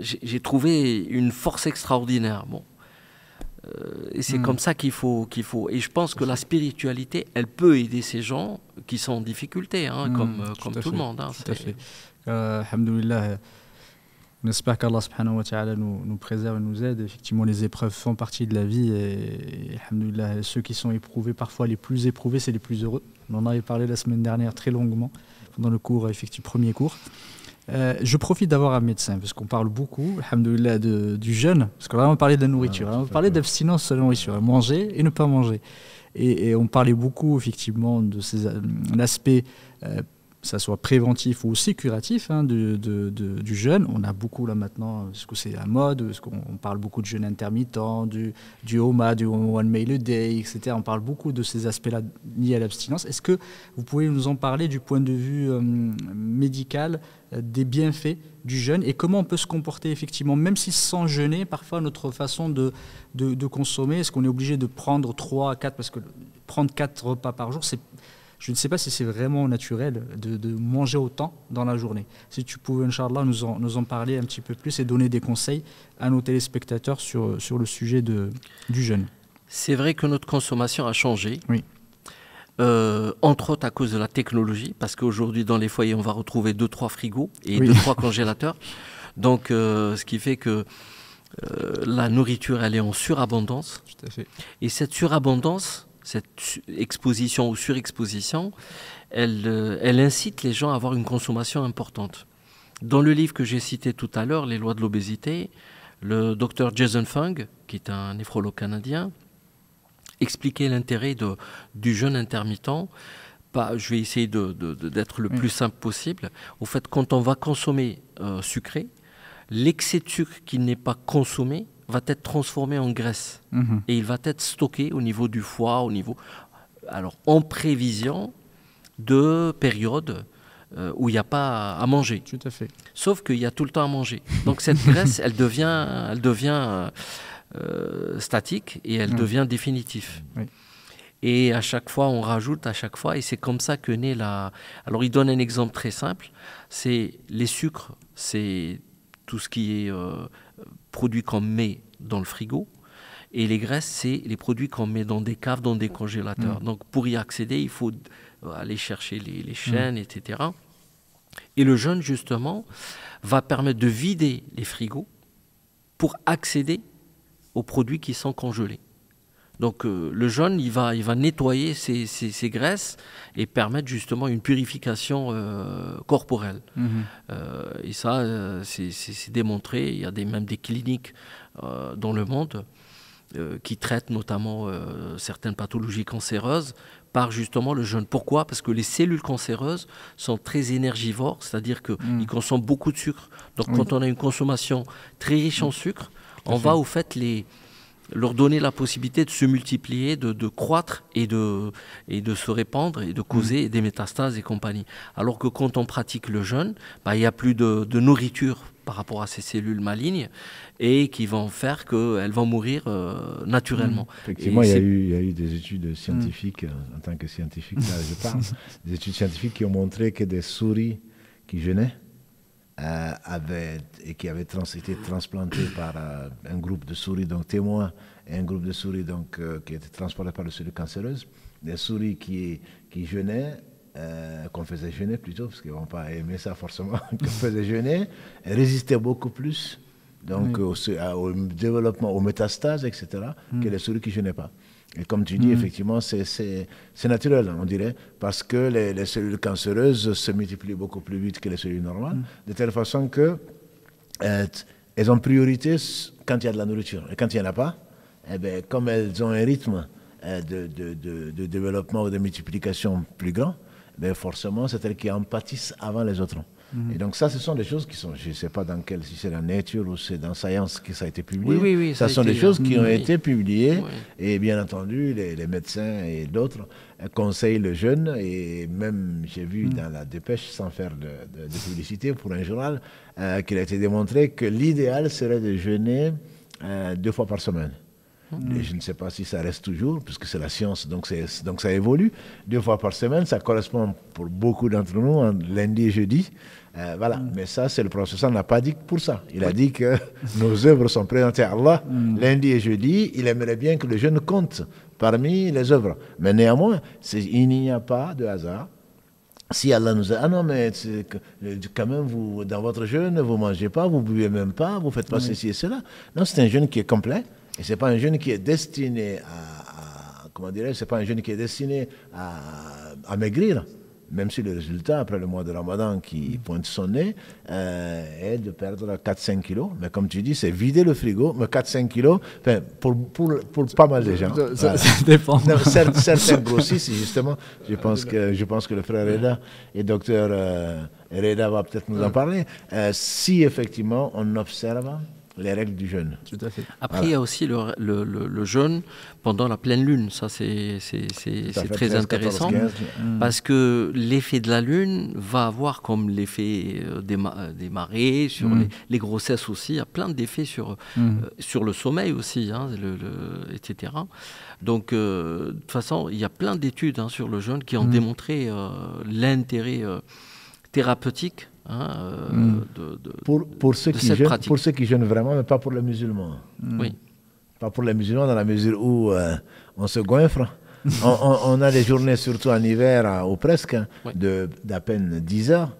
J'ai trouvé une force extraordinaire. Et c'est comme ça qu'il faut. Et je pense que la spiritualité, elle peut aider ces gens qui sont en difficulté, comme tout le monde. Tout à fait. Alhamdoulilah, on espère qu'Allah subhanahu wa ta'ala nous préserve et nous aide. Effectivement, les épreuves font partie de la vie et alhamdoulilah, ceux qui sont éprouvés, parfois les plus éprouvés, c'est les plus heureux. On en avait parlé la semaine dernière très longuement pendant le cours, premier cours. Je profite d'avoir un médecin, parce qu'on parle beaucoup, alhamdoulilah, du jeûne, parce qu'on va vraiment parler de la nourriture, on va parler d'abstinence sur la nourriture, manger et ne pas manger. Et on parlait beaucoup, effectivement, de l'aspect, que ça soit préventif ou aussi curatif, du jeûne. On a beaucoup là maintenant, est-ce que c'est la mode, est-ce qu'on parle beaucoup de jeûne intermittent, du OMA, du One Meal a Day, etc. On parle beaucoup de ces aspects-là liés à l'abstinence. Est-ce que vous pouvez nous en parler du point de vue médical, des bienfaits du jeûne et comment on peut se comporter effectivement, même si sans jeûner, parfois notre façon de consommer, est-ce qu'on est obligé de prendre 3 à 4, parce que prendre 4 repas par jour, je ne sais pas si c'est vraiment naturel de manger autant dans la journée. Si tu pouvais, Inch'Allah, nous en parler un petit peu plus et donner des conseils à nos téléspectateurs sur le sujet du jeûne. C'est vrai que notre consommation a changé. Oui. Entre autres à cause de la technologie, parce qu'aujourd'hui dans les foyers on va retrouver 2-3 frigos et 2-3 congélateurs, donc ce qui fait que la nourriture elle est en surabondance. Tout à fait. Et cette surabondance, cette exposition ou surexposition, elle incite les gens à avoir une consommation importante. Dans le livre que j'ai cité tout à l'heure, Les lois de l'obésité, le docteur Jason Fung, qui est un néphrologue canadien, expliquer l'intérêt du jeûne intermittent. Je vais essayer d'être le plus simple possible. Au fait, quand on va consommer sucré, l'excès de sucre qui n'est pas consommé va être transformé en graisse. Et il va être stocké au niveau du foie, alors en prévision de périodes où il n'y a pas à manger. Tout à fait. Sauf qu'il y a tout le temps à manger. Donc cette graisse, elle devient statique et elle devient définitive. Oui. Et à chaque fois, on rajoute à chaque fois, et c'est comme ça que naît la... Alors il donne un exemple très simple, c'est les sucres, c'est tout ce qui est produit qu'on met dans le frigo, et les graisses, c'est les produits qu'on met dans des caves, dans des congélateurs. Donc pour y accéder, il faut aller chercher les chaînes, etc. Et le jeûne, justement, va permettre de vider les frigos pour accéder aux produits qui sont congelés. Donc le jeûne, il va nettoyer ces graisses et permettre justement une purification corporelle. Et ça, c'est démontré. Il y a même des cliniques dans le monde qui traitent notamment certaines pathologies cancéreuses par justement le jeûne. Pourquoi? Parce que les cellules cancéreuses sont très énergivores, c'est-à-dire qu'ils consomment beaucoup de sucre. Donc quand on a une consommation très riche en sucre, on va au fait leur donner la possibilité de se multiplier, de croître et de se répandre et de causer des métastases et compagnie. Alors que quand on pratique le jeûne, il n'y a plus de nourriture par rapport à ces cellules malignes et qui vont faire qu'elles vont mourir naturellement. Effectivement, il y a eu des études scientifiques, en tant que scientifique, là je parle, des études scientifiques qui ont montré que des souris qui jeûnaient qui avaient été transplantées par un groupe de souris, donc témoins, et un groupe de souris donc, qui étaient transportées par les cellules cancéreuses, des souris qui jeûnaient, qu'on faisait jeûner plutôt, parce qu'ils n'ont pas aimé ça forcément, qu'on faisait jeûner, elles résistaient beaucoup plus donc, au développement, aux métastases, etc., que les souris qui ne jeûnaient pas. Et comme tu dis, effectivement, c'est naturel, on dirait, parce que les cellules cancéreuses se multiplient beaucoup plus vite que les cellules normales, de telle façon que elles ont priorité quand il y a de la nourriture. Et quand il n'y en a pas, eh bien, comme elles ont un rythme de développement ou de multiplication plus grand, ben forcément, c'est elles qui en pâtissent avant les autres. Et donc ça, ce sont des choses qui sont, je ne sais pas si c'est dans Nature ou c'est dans Science que ça a été publié. Oui, ça sont des choses qui ont été publiées et bien entendu, les médecins et d'autres conseillent le jeûne et même j'ai vu dans la dépêche, sans faire de publicité pour un journal, qu'il a été démontré que l'idéal serait de jeûner 2 fois par semaine. Et je ne sais pas si ça reste toujours, puisque c'est la science, donc ça évolue. 2 fois par semaine, ça correspond pour beaucoup d'entre nous, lundi et jeudi. Voilà, mais ça, c'est le professeur n'a pas dit que pour ça. Il a dit que nos œuvres sont présentées à Allah lundi et jeudi. Il aimerait bien que le jeûne compte parmi les œuvres. Mais néanmoins, il n'y a pas de hasard. Si Allah nous a dit, ah non, mais quand même, vous, dans votre jeûne, vous ne mangez pas, vous ne buvez même pas, vous ne faites pas ceci et cela. Non, c'est un jeûne qui est complet. Et ce n'est pas un jeûne qui est destiné comment dirais-je, c'est pas un jeûne qui est destiné à maigrir, même si le résultat, après le mois de Ramadan qui pointe son nez, est de perdre 4-5 kilos. Mais comme tu dis, c'est vider le frigo, mais 4-5 kilos, pour pas mal de gens. Ça dépend. Non, certains grossissent, justement. Je pense que le frère Reda et docteur Reda va peut-être nous en parler. Si effectivement on observe les règles du jeûne. Tout à fait. Après, il y a aussi le jeûne pendant la pleine lune. Ça, c'est très intéressant 14, 15. Parce que l'effet de la lune va avoir comme l'effet des marées, sur les grossesses aussi. Il y a plein d'effets sur le sommeil aussi, hein, etc. Donc, de toute façon, il y a plein d'études sur le jeûne qui ont démontré l'intérêt thérapeutique pour ceux qui jeûnent vraiment, mais pas pour les musulmans. Oui. Pas pour les musulmans dans la mesure où on se goinfre. on a des journées, surtout en hiver, ou presque, d'à peine 10 heures,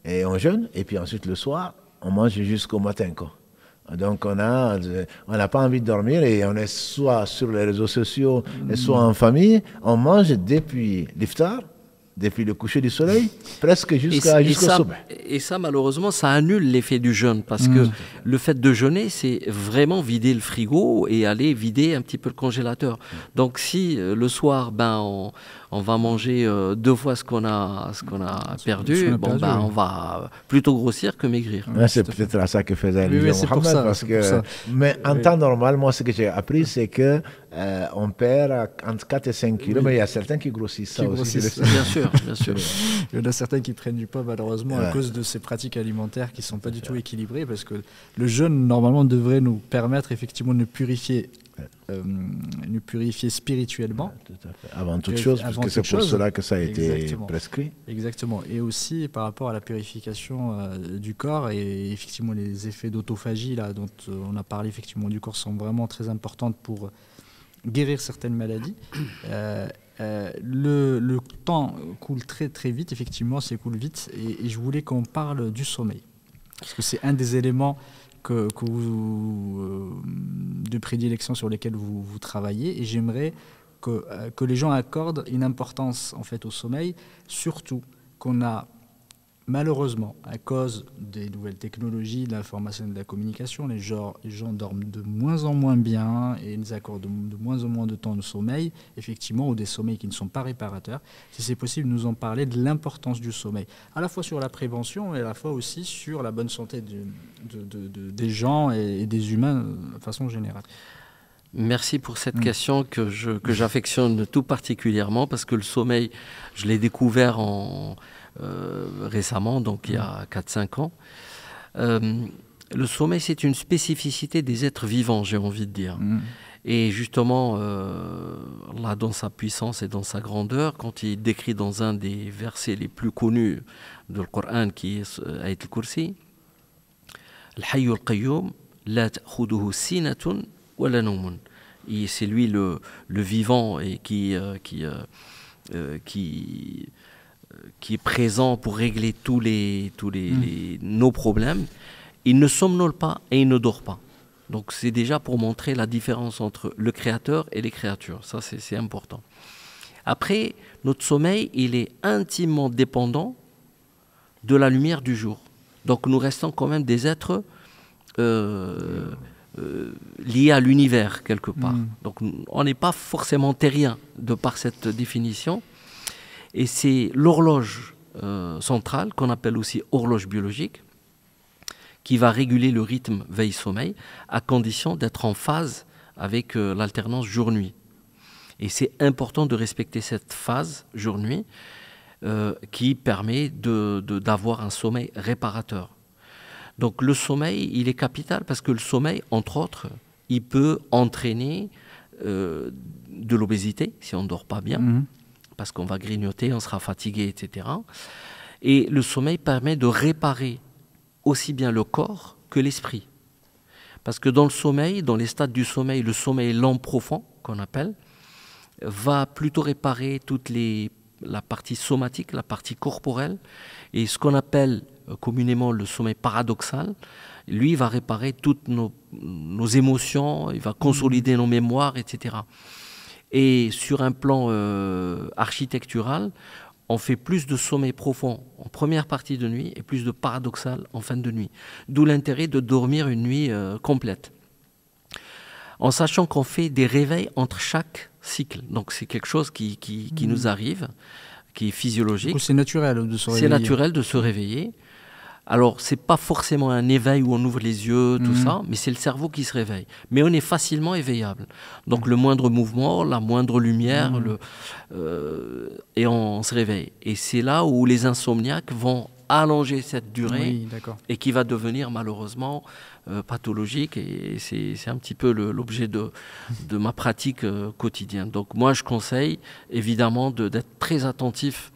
et on jeûne, et puis ensuite le soir, on mange jusqu'au matin, quoi. Donc on n'a pas envie de dormir et on est soit sur les réseaux sociaux, soit en famille, on mange depuis l'iftar, depuis le coucher du soleil, presque jusqu'au soubh. Et ça, malheureusement, ça annule l'effet du jeûne, parce que le fait de jeûner, c'est vraiment vider le frigo et aller vider un petit peu le congélateur. Donc si le soir, on va manger 2 fois ce qu'on a perdu, on va plutôt grossir que maigrir. Ouais, c'est peut-être à ça que faisait allusion Mohamed. Mais en temps normal, moi, ce que j'ai appris, c'est que on perd entre 4 et 5 kilos, mais il y a certains qui grossissent ça aussi. Bien sûr, bien sûr. Il y en a certains qui prennent du poids, malheureusement, à cause de ces pratiques alimentaires qui ne sont pas du tout équilibrées, parce que le jeûne, normalement, devrait nous permettre effectivement de nous purifier spirituellement. Tout à fait. Avant toute chose, parce que c'est pour cela que ça a été prescrit. Exactement. Et aussi par rapport à la purification du corps et effectivement les effets d'autophagie là, dont on a parlé effectivement du corps sont vraiment très importantes pour guérir certaines maladies. Le temps coule très très vite, effectivement, s'écoule vite, et je voulais qu'on parle du sommeil. Parce que c'est un des éléments de prédilection sur lesquels vous travaillez, et j'aimerais que les gens accordent une importance en fait au sommeil, surtout qu'on a malheureusement, à cause des nouvelles technologies, de l'information et de la communication, les gens dorment de moins en moins bien et ils accordent de moins en moins de temps de sommeil, effectivement, ou des sommeils qui ne sont pas réparateurs. Si c'est possible, nous en parler de l'importance du sommeil, à la fois sur la prévention et à la fois aussi sur la bonne santé des gens et des humains de façon générale. Merci pour cette question que j'affectionne tout particulièrement, parce que le sommeil, je l'ai découvert récemment, donc il y a 4-5 ans. Le sommeil, c'est une spécificité des êtres vivants, j'ai envie de dire. Et justement, Allah, dans sa puissance et dans sa grandeur, quand il décrit dans un des versets les plus connus du Coran, qui est Ayat al-Kursi, « Al-Hayyu al-Qayyum, la ta'khuduhu sinatun wa la nawmun » c'est lui le vivant et qui est présent pour régler tous nos problèmes. Il ne somnole pas et il ne dort pas. Donc c'est déjà pour montrer la différence entre le créateur et les créatures. Ça, c'est important. Après, notre sommeil, il est intimement dépendant de la lumière du jour. Donc nous restons quand même des êtres liés à l'univers quelque part. Donc on n'est pas forcément terrien de par cette définition. Et c'est l'horloge centrale, qu'on appelle aussi horloge biologique, qui va réguler le rythme veille-sommeil à condition d'être en phase avec l'alternance jour-nuit. Et c'est important de respecter cette phase jour-nuit qui permet d'avoir un sommeil réparateur. Donc le sommeil, il est capital parce que le sommeil, entre autres, il peut entraîner de l'obésité si on ne dort pas bien, parce qu'on va grignoter, on sera fatigué, etc. Et le sommeil permet de réparer aussi bien le corps que l'esprit. Parce que dans le sommeil, dans les stades du sommeil, le sommeil lent profond, qu'on appelle, va plutôt réparer la partie somatique, la partie corporelle, et ce qu'on appelle communément le sommeil paradoxal, lui va réparer toutes nos émotions, il va consolider nos mémoires, etc. Et sur un plan architectural, on fait plus de sommeil profond en première partie de nuit et plus de paradoxal en fin de nuit. D'où l'intérêt de dormir une nuit complète. En sachant qu'on fait des réveils entre chaque cycle. Donc c'est quelque chose qui nous arrive, qui est physiologique. C'est naturel de se réveiller. C'est naturel de se réveiller. Alors, ce n'est pas forcément un éveil où on ouvre les yeux, tout ça, mais c'est le cerveau qui se réveille. Mais on est facilement éveillable. Donc, le moindre mouvement, la moindre lumière, et on se réveille. Et c'est là où les insomniaques vont allonger cette durée et qui va devenir malheureusement pathologique. Et c'est un petit peu l'objet de ma pratique quotidienne. Donc, moi, je conseille évidemment d'être très attentif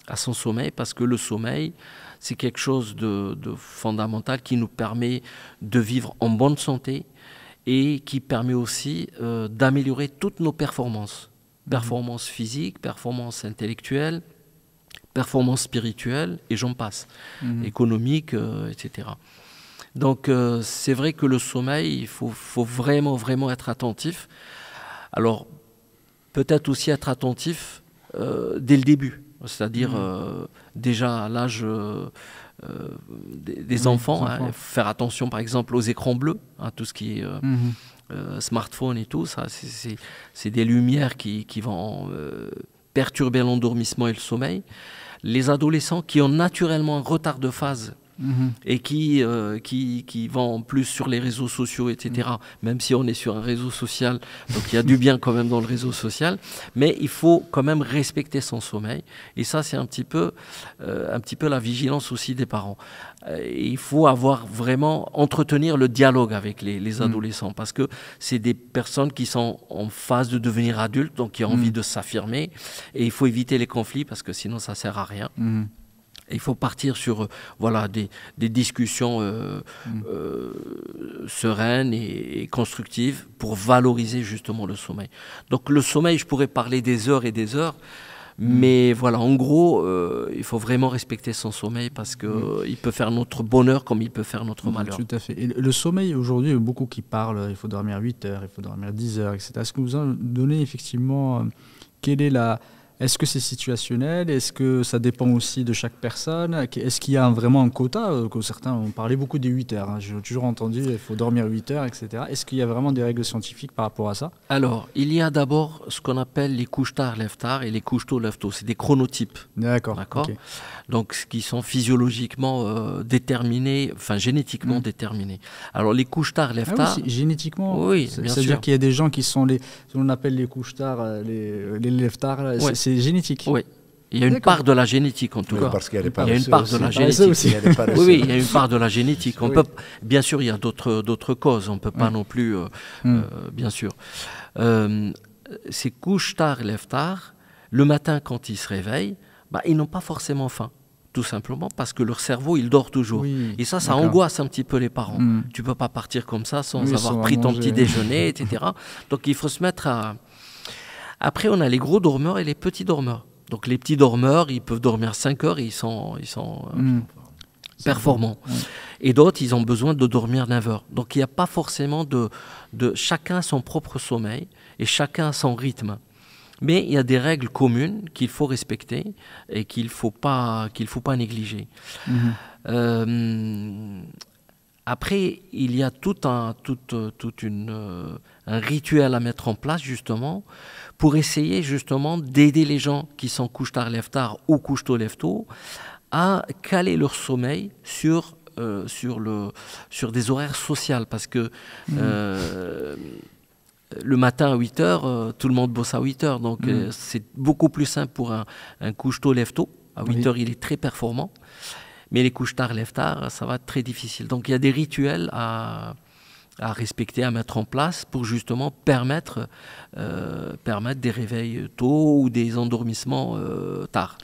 à son sommeil, parce que le sommeil, c'est quelque chose de fondamental qui nous permet de vivre en bonne santé et qui permet aussi d'améliorer toutes nos performances. Performances physiques, performances intellectuelles, performances spirituelles, et j'en passe, économiques, etc. Donc c'est vrai que le sommeil, il faut vraiment, vraiment être attentif. Alors, peut-être aussi être attentif dès le début. C'est-à-dire déjà à l'âge des enfants, faire attention par exemple aux écrans bleus, tout ce qui est smartphone et tout, ça c'est des lumières qui vont perturber l'endormissement et le sommeil. Les adolescents qui ont naturellement un retard de phase et qui vont plus sur les réseaux sociaux, etc. Même si on est sur un réseau social, donc il y a du bien quand même dans le réseau social, mais il faut quand même respecter son sommeil. Et ça, c'est un petit peu la vigilance aussi des parents. Il faut entretenir le dialogue avec les adolescents, parce que c'est des personnes qui sont en phase de devenir adultes, donc qui ont envie de s'affirmer, et il faut éviter les conflits, parce que sinon ça sert à rien. Il faut partir sur des discussions sereines et constructives pour valoriser justement le sommeil. Donc le sommeil, je pourrais parler des heures et des heures. Mais voilà, en gros, il faut vraiment respecter son sommeil parce qu'il peut faire notre bonheur comme il peut faire notre malheur. Tout à fait. Et le sommeil, aujourd'hui, il y a beaucoup qui parlent, il faut dormir 8 heures, il faut dormir 10 heures, etc. Est-ce que vous en donnez effectivement, est-ce que c'est situationnel? Est-ce que ça dépend aussi de chaque personne? Est-ce qu'il y a vraiment un quota que certains ont parlé beaucoup des 8 heures, hein. J'ai toujours entendu il faut dormir 8 heures, etc. Est-ce qu'il y a vraiment des règles scientifiques par rapport à ça? Alors, il y a d'abord ce qu'on appelle les couches tard, lève tard et les couches tôt, lève tôt. C'est des chronotypes. D'accord. Okay. Donc, qui sont physiologiquement déterminés, enfin génétiquement déterminés. Alors, les couches tard, lève tard. Oui, génétiquement. Oui, bien sûr. C'est-à-dire qu'il y a des gens qui sont on appelle les couches tard, les lève tard. Ouais. C'est génétique. Oui. Il y a une part de la génétique en tout cas. Parce qu'il y a une part de la génétique. Oui, il y a une part de la génétique. On peut, bien sûr, il y a d'autres causes. On ne peut pas non plus, bien sûr. Ces couches tard, lève tard, le matin quand ils se réveillent, ils n'ont pas forcément faim. Tout simplement parce que leur cerveau, il dort toujours. Oui, et ça angoisse un petit peu les parents. Tu ne peux pas partir comme ça sans avoir pris ton petit déjeuner, etc. Donc il faut se mettre à... Après, on a les gros dormeurs et les petits dormeurs. Donc les petits dormeurs, ils peuvent dormir 5 heures et ils sont performants. Et d'autres, ils ont besoin de dormir 9 heures. Donc il n'y a pas forcément de... Chacun a son propre sommeil et chacun a son rythme. Mais il y a des règles communes qu'il faut respecter et qu'il ne faut pas négliger. Après, il y a tout un rituel à mettre en place, justement, pour essayer, justement, d'aider les gens qui sont couche tard, lève tard ou couche tôt, lève tôt, à caler leur sommeil sur des horaires sociaux. Parce que le matin à 8 heures, tout le monde bosse à 8 heures. Donc, c'est beaucoup plus simple pour un couche tôt, lève tôt. À 8 heures, il est très performant. Mais les couches tard, lève tard, ça va être très difficile. Donc il y a des rituels à respecter, à mettre en place pour justement permettre des réveils tôt ou des endormissements tard.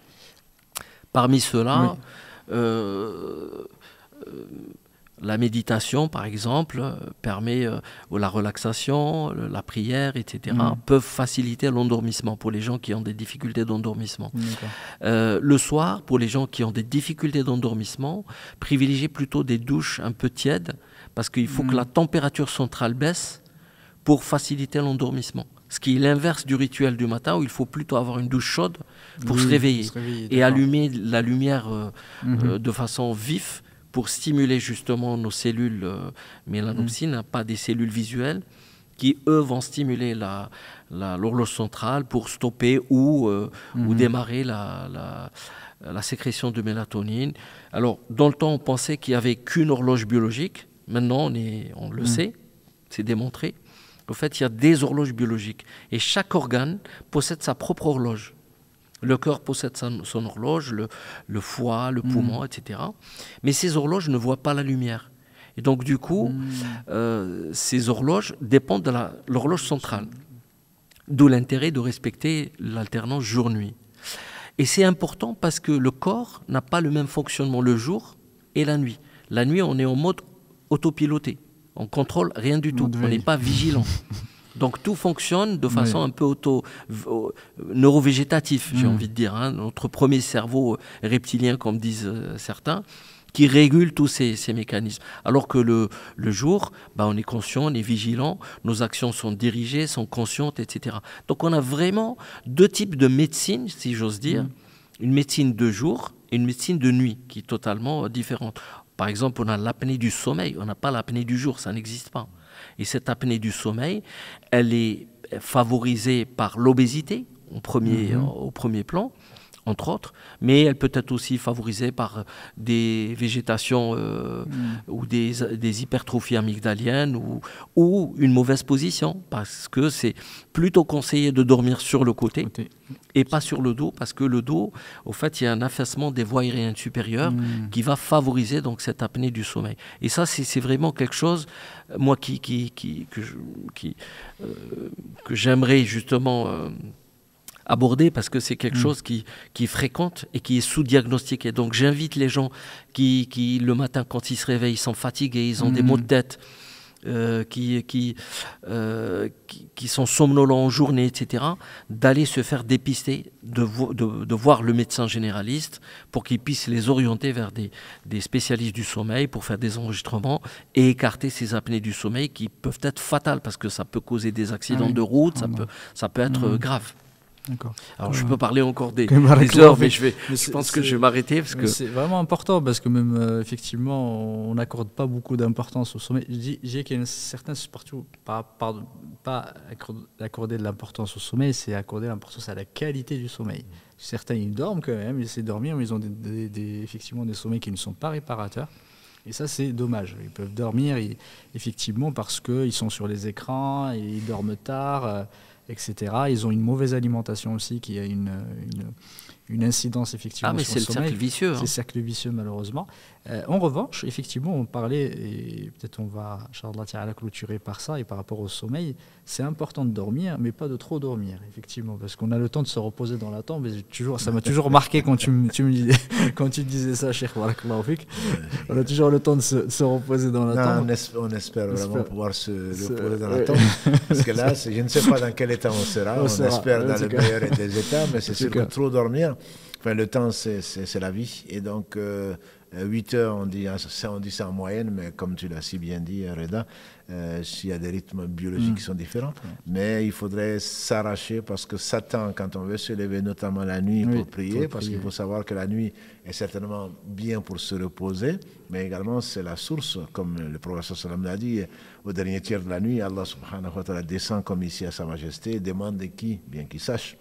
Parmi ceux-là, la méditation, par exemple, permet, ou la relaxation, la prière, etc., peuvent faciliter l'endormissement pour les gens qui ont des difficultés d'endormissement. Le soir, pour les gens qui ont des difficultés d'endormissement, privilégiez plutôt des douches un peu tièdes, parce qu'il faut que la température centrale baisse pour faciliter l'endormissement. Ce qui est l'inverse du rituel du matin, où il faut plutôt avoir une douche chaude pour se réveiller et allumer la lumière de façon vive, pour stimuler justement nos cellules mélanopsines, pas des cellules visuelles, qui, eux, vont stimuler l'horloge centrale pour stopper ou démarrer la sécrétion de mélatonine. Alors, dans le temps, on pensait qu'il n'y avait qu'une horloge biologique. Maintenant, on le sait, c'est démontré. En fait, il y a des horloges biologiques. Et chaque organe possède sa propre horloge. Le cœur possède son horloge, le foie, le poumon, etc. Mais ces horloges ne voient pas la lumière. Et donc, du coup, ces horloges dépendent de l'horloge centrale. D'où l'intérêt de respecter l'alternance jour-nuit. Et c'est important parce que le corps n'a pas le même fonctionnement le jour et la nuit. La nuit, on est en mode autopiloté. On ne contrôle rien du tout. On n'est pas vigilant. Donc tout fonctionne de façon un peu neurovégétatif, j'ai envie de dire. Notre premier cerveau reptilien, comme disent certains, qui régule tous ces mécanismes. Alors que le jour, on est conscient, on est vigilant, nos actions sont dirigées, sont conscientes, etc. Donc on a vraiment deux types de médecine, si j'ose dire. Une médecine de jour et une médecine de nuit, qui est totalement différente. Par exemple, on a l'apnée du sommeil, on n'a pas l'apnée du jour, ça n'existe pas. Et cette apnée du sommeil, elle est favorisée par l'obésité au premier plan, entre autres, mais elle peut être aussi favorisée par des végétations ou des hypertrophies amygdaliennes ou une mauvaise position, parce que c'est plutôt conseillé de dormir sur le côté et pas sur le dos, parce que le dos, au fait, il y a un affaissement des voies aériennes supérieures qui va favoriser donc cette apnée du sommeil. Et ça, c'est vraiment quelque chose, moi, que j'aimerais justement aborder, parce que c'est quelque chose qui est fréquente et qui est sous-diagnostiqué. Donc j'invite les gens qui le matin, quand ils se réveillent, ils sont fatigués, ils ont des maux de tête, qui sont somnolents en journée, etc., d'aller se faire dépister, de voir le médecin généraliste pour qu'il puisse les orienter vers des spécialistes du sommeil pour faire des enregistrements et écarter ces apnées du sommeil qui peuvent être fatales parce que ça peut causer des accidents de route, ça peut être grave. Alors je peux parler encore des heures, mais je pense que je vais m'arrêter parce que c'est vraiment important parce que même effectivement on n'accorde pas beaucoup d'importance au sommeil. Je dis qu'il y a une certaine partout pas accorder de l'importance au sommeil, c'est accorder l'importance à la qualité du sommeil. Certains ils dorment quand même, ils essaient de dormir, mais ils ont effectivement des sommeils qui ne sont pas réparateurs. Et ça, c'est dommage. Ils peuvent dormir effectivement parce qu'ils sont sur les écrans, et ils dorment tard, etc. Ils ont une mauvaise alimentation aussi qui a une incidence effectivement sur le sommeil. C'est le cercle vicieux. C'est le cercle vicieux malheureusement. En revanche, effectivement, on parlait, et peut-être on va, Inch'Allah Ta'ala, clôturer par ça, et par rapport au sommeil, c'est important de dormir, mais pas de trop dormir, effectivement, parce qu'on a le temps de se reposer dans la tombe, et ça m'a toujours marqué quand tu disais ça, Cheikh Barakallahu Fik. On a toujours le temps de se reposer dans la tombe. On espère vraiment pouvoir se reposer dans la tombe, parce que là, je ne sais pas dans quel état on sera, on espère dans le meilleur des états, mais c'est sûr que trop dormir, enfin, le temps, c'est la vie, et donc 8 heures, on dit ça en moyenne, mais comme tu l'as si bien dit, Reda, s'il y a des rythmes biologiques qui sont différents, mais il faudrait s'arracher parce que Satan, quand on veut se lever, notamment la nuit, pour prier, parce qu'il faut savoir que la nuit est certainement bien pour se reposer, mais également c'est la source, comme le prophète sallam l'a dit, au dernier tiers de la nuit, Allah subhanahu wa ta'ala descend comme ici à sa majesté, demande de qui, bien qu'il sache.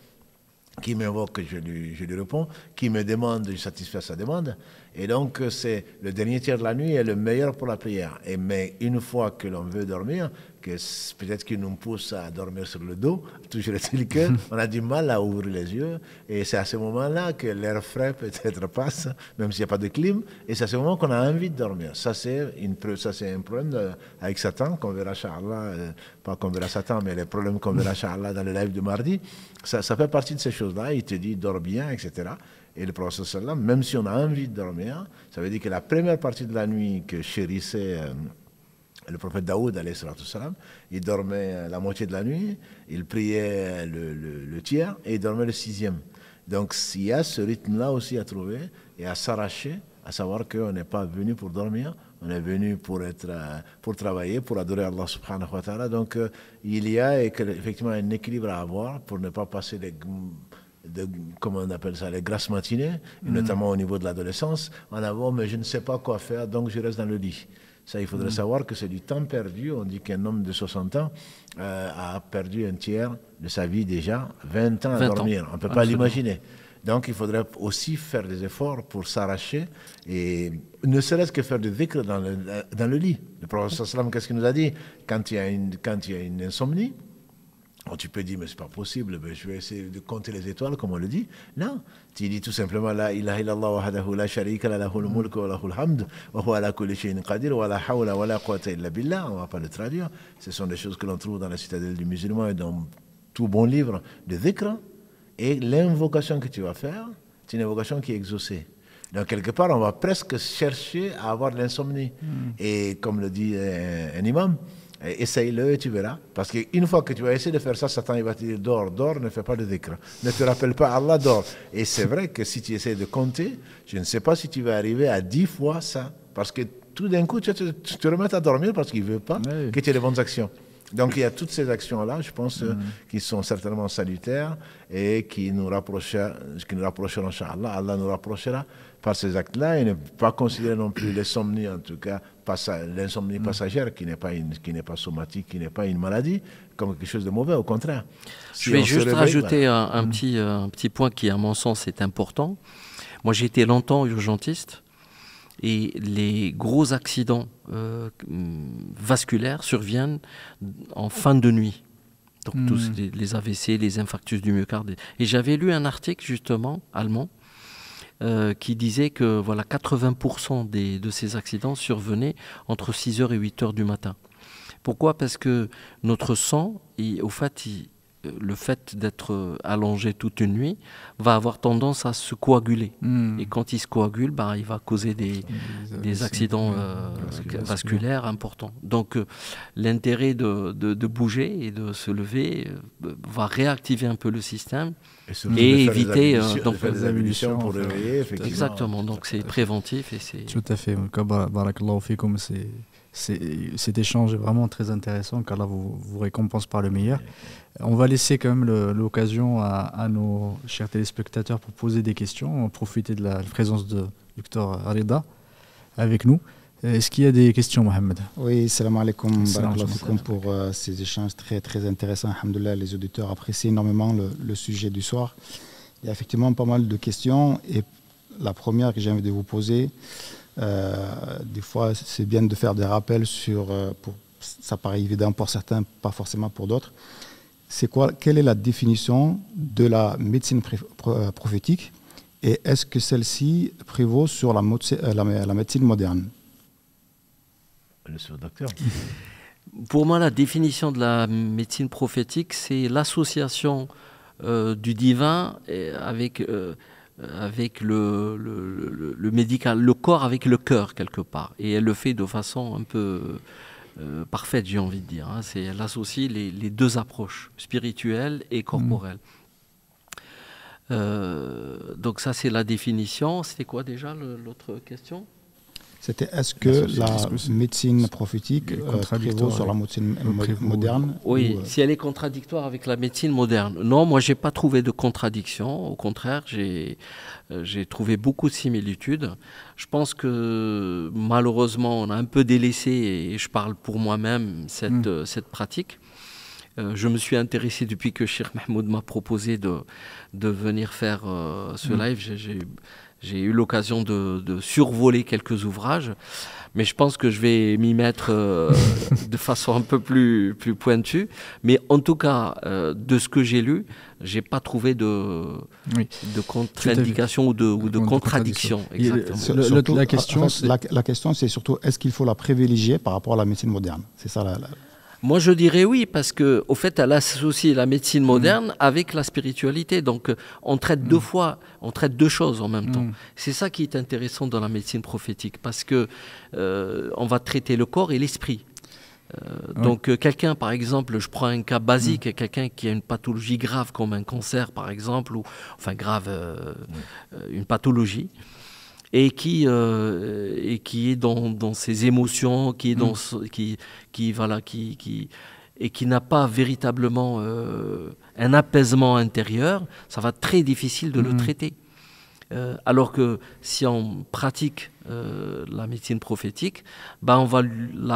Qui m'invoque, je lui réponds. Qui me demande, je satisfais sa demande. Et donc, c'est le dernier tiers de la nuit est le meilleur pour la prière. Mais une fois que l'on veut dormir, que peut-être qu'il nous pousse à dormir sur le dos, toujours est-il qu'on a du mal à ouvrir les yeux. Et c'est à ce moment-là que l'air frais peut-être passe, même s'il n'y a pas de clim. Et c'est à ce moment qu'on a envie de dormir. Ça, c'est un problème avec Satan, qu'on verra, Inch'Allah, pas qu'on verra Satan, mais les problèmes qu'on verra, Inch'Allah, dans le live de mardi. Ça fait partie de ces choses-là. Il te dit, dors bien, etc. Et le prophète sallam, même si on a envie de dormir, ça veut dire que la première partie de la nuit que chérissait le prophète Daoud, il dormait la moitié de la nuit, il priait le tiers et il dormait le 6e. Donc il y a ce rythme-là aussi à trouver et à s'arracher, à savoir qu'on n'est pas venu pour dormir, on est venu pour travailler, pour adorer Allah subhanahu wa ta'ala. Donc il y a effectivement un équilibre à avoir pour ne pas passer comment on appelle ça, les grasses matinées, et notamment au niveau de l'adolescence, en avant, mais je ne sais pas quoi faire, donc je reste dans le lit. Ça, il faudrait savoir que c'est du temps perdu. On dit qu'un homme de 60 ans a perdu un tiers de sa vie déjà, 20 ans à dormir. On ne peut pas l'imaginer. Donc, il faudrait aussi faire des efforts pour s'arracher et ne serait-ce que faire du dhikr dans le lit. Le prophète sallam, qu'est-ce qu'il nous a dit quand il y a une insomnie? Tu peux dire, mais c'est pas possible, mais je vais essayer de compter les étoiles, comme on le dit. Non, tu dis tout simplement, La ilaha illallah wahdahu la sharika la lahul mulk wa lahul hamd, wa huwa ala kulli shay'in qadir, wa la hawla wa la quwwata illa billah. On ne va pas le traduire. Ce sont des choses que l'on trouve dans la citadelle du musulman et dans tout bon livre de dhikr. Et l'invocation que tu vas faire, c'est une invocation qui est exaucée. Donc, quelque part, on va presque chercher à avoir de l'insomnie. Et comme le dit un imam, essaye-le et tu verras. Parce qu'une fois que tu vas essayer de faire ça, Satan il va te dire dors, ne fais pas de dhikr. Ne te rappelle pas Allah, dors. Et c'est vrai que si tu essaies de compter, je ne sais pas si tu vas arriver à 10 fois ça. Parce que tout d'un coup, tu te remets à dormir parce qu'il ne veut pas que tu aies de bonnes actions. Donc il y a toutes ces actions-là, je pense, qui sont certainement salutaires et qui nous rapprocheront, Inch'Allah. Allah nous rapprochera par ces actes-là et ne pas considérer non plus l'insomnie, en tout cas l'insomnie passagère, qui n'est pas somatique, qui n'est pas une maladie, comme quelque chose de mauvais, au contraire. Je vais juste rajouter un petit point qui, à mon sens, est important. Moi, j'ai été longtemps urgentiste. Et les gros accidents vasculaires surviennent en fin de nuit. Donc tous les AVC, les infarctus du myocarde. Et j'avais lu un article justement allemand qui disait que voilà 80% de ces accidents survenaient entre 6h et 8h du matin. Pourquoi ? Parce que notre sang, au fait, le fait d'être allongé toute une nuit va avoir tendance à se coaguler. Et quand il se coagule, il va causer des accidents vasculaires importants. Donc l'intérêt de bouger et de se lever va réactiver un peu le système et éviter des ablutions pour réveiller. Exactement, donc c'est préventif. Tout à fait. Barakallahu fikoum, cet échange est vraiment très intéressant, qu'Allah vous récompense par le meilleur. On va laisser quand même l'occasion à nos chers téléspectateurs pour poser des questions. On va profiter de la présence de Dr Rida avec nous. Est-ce qu'il y a des questions, Mohamed? Oui, salam alaikum, barakallahu fikoum pour ces échanges très, très intéressants. Alhamdoulilah, les auditeurs apprécient énormément le sujet du soir. Il y a effectivement pas mal de questions et la première que j'ai envie de vous poser, des fois c'est bien de faire des rappels ça paraît évident pour certains, pas forcément pour d'autres. Quelle est la définition de la médecine prophétique et est-ce que celle-ci prévaut sur la médecine moderne? Monsieur le docteur. Pour moi, la définition de la médecine prophétique, c'est l'association du divin avec le médical, le corps avec le cœur quelque part. Et elle le fait de façon un peu parfaite, j'ai envie de dire. Elle associe les deux approches, spirituelle et corporelle. Donc ça, c'est la définition. C'était quoi déjà l'autre question? C'était est-ce que la médecine prophétique prévaut sur la médecine moderne? Oui, si elle est contradictoire avec la médecine moderne. Non, moi, je n'ai pas trouvé de contradiction. Au contraire, j'ai trouvé beaucoup de similitudes. Je pense que malheureusement, on a un peu délaissé, et je parle pour moi-même, cette pratique. Je me suis intéressé depuis que Cheikh Mahmoud m'a proposé de venir faire ce live. J'ai eu l'occasion de survoler quelques ouvrages, mais je pense que je vais m'y mettre de façon un peu plus pointue. Mais en tout cas, de ce que j'ai lu, je n'ai pas trouvé de contre-indication ou de contradiction. Exactement. La question, c'est surtout, est-ce qu'il faut la privilégier par rapport à la médecine moderne? C'est ça Moi, je dirais oui, parce que, au fait, elle associe la médecine moderne avec la spiritualité. Donc, on traite deux choses en même temps. C'est ça qui est intéressant dans la médecine prophétique, parce que on va traiter le corps et l'esprit. Donc, quelqu'un, par exemple, je prends un cas basique, quelqu'un qui a une pathologie grave comme un cancer, par exemple, une pathologie. Et qui est dans ses émotions, qui n'a pas véritablement un apaisement intérieur, ça va être très difficile de le traiter. Alors que si on pratique la médecine prophétique, on va lui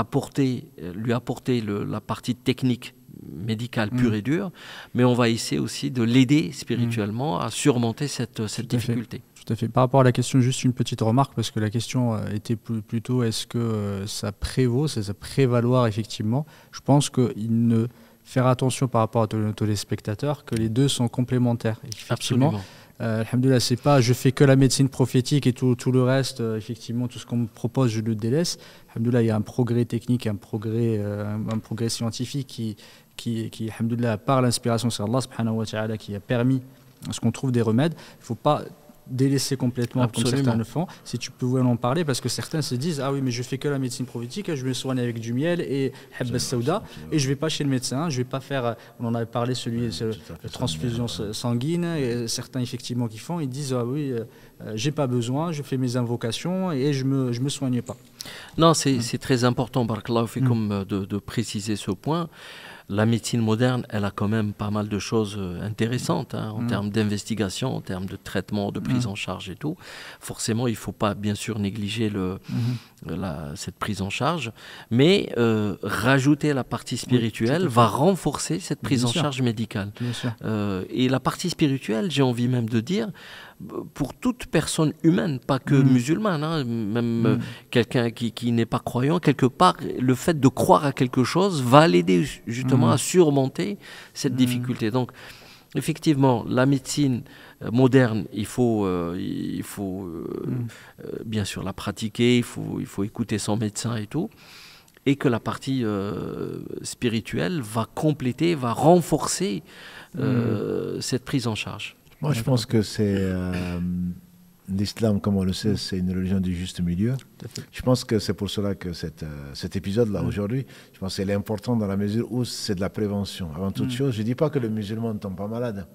apporter la partie technique médicale pure et dure, mais on va essayer aussi de l'aider spirituellement à surmonter cette difficulté. Tout à fait. Par rapport à la question, juste une petite remarque, parce que la question était plutôt est-ce que ça prévaut, ça prévaloir effectivement. Je pense qu'il ne faire attention par rapport à tous les spectateurs que les deux sont complémentaires. Effectivement, alhamdoulilah, c'est pas je fais que la médecine prophétique et tout le reste, effectivement, tout ce qu'on me propose, je le délaisse. Alhamdoulilah, il y a un progrès technique, un progrès scientifique qui alhamdoulilah, par l'inspiration sur Allah subhanahu wa ta'ala, qui a permis à ce qu'on trouve des remèdes. Il ne faut pas délaisser complètement comme certains le font. Si tu pouvais en parler, parce que certains se disent ah oui, mais je fais que la médecine prophétique, je me soigne avec du miel et habba saouda et je vais pas chez le médecin, je vais pas faire, on en avait parlé, la transfusion sanguine, et certains effectivement qui font, ils disent ah oui, j'ai pas besoin, je fais mes invocations et je me soigne pas. Non, c'est très important, barakallahu fikum, de préciser ce point. La médecine moderne, elle a quand même pas mal de choses intéressantes en termes d'investigation, en termes de traitement, de prise en charge et tout. Forcément, il ne faut pas bien sûr négliger cette prise en charge, mais rajouter la partie spirituelle va renforcer cette prise en charge médicale. Et la partie spirituelle, j'ai envie même de dire, pour toute personne humaine, pas que musulmane, même quelqu'un qui n'est pas croyant, quelque part, le fait de croire à quelque chose va l'aider justement à surmonter cette difficulté. Donc, effectivement, la médecine moderne, il faut bien sûr la pratiquer, il faut écouter son médecin et tout. et que la partie spirituelle va compléter, va renforcer cette prise en charge. Moi, je pense que c'est l'islam, comme on le sait, c'est une religion du juste milieu. Je pense que c'est pour cela que cet épisode-là, aujourd'hui, je pense qu'il est important dans la mesure où c'est de la prévention. Avant toute chose, je ne dis pas que le musulman ne tombe pas malade,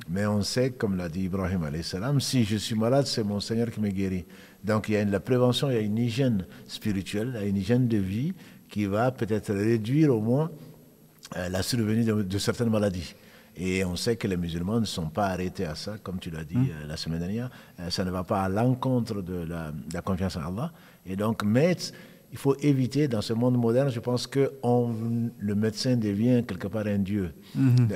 mais on sait, comme l'a dit Ibrahim alayhi salam, si je suis malade, c'est mon Seigneur qui me guérit. Donc il y a la prévention, il y a une hygiène spirituelle, il y a une hygiène de vie qui va peut-être réduire au moins la survenue de certaines maladies. Et on sait que les musulmans ne sont pas arrêtés à ça, comme tu l'as dit la semaine dernière. Ça ne va pas à l'encontre de la confiance en Allah. Et donc, mais il faut éviter, dans ce monde moderne, je pense que le médecin devient quelque part un dieu.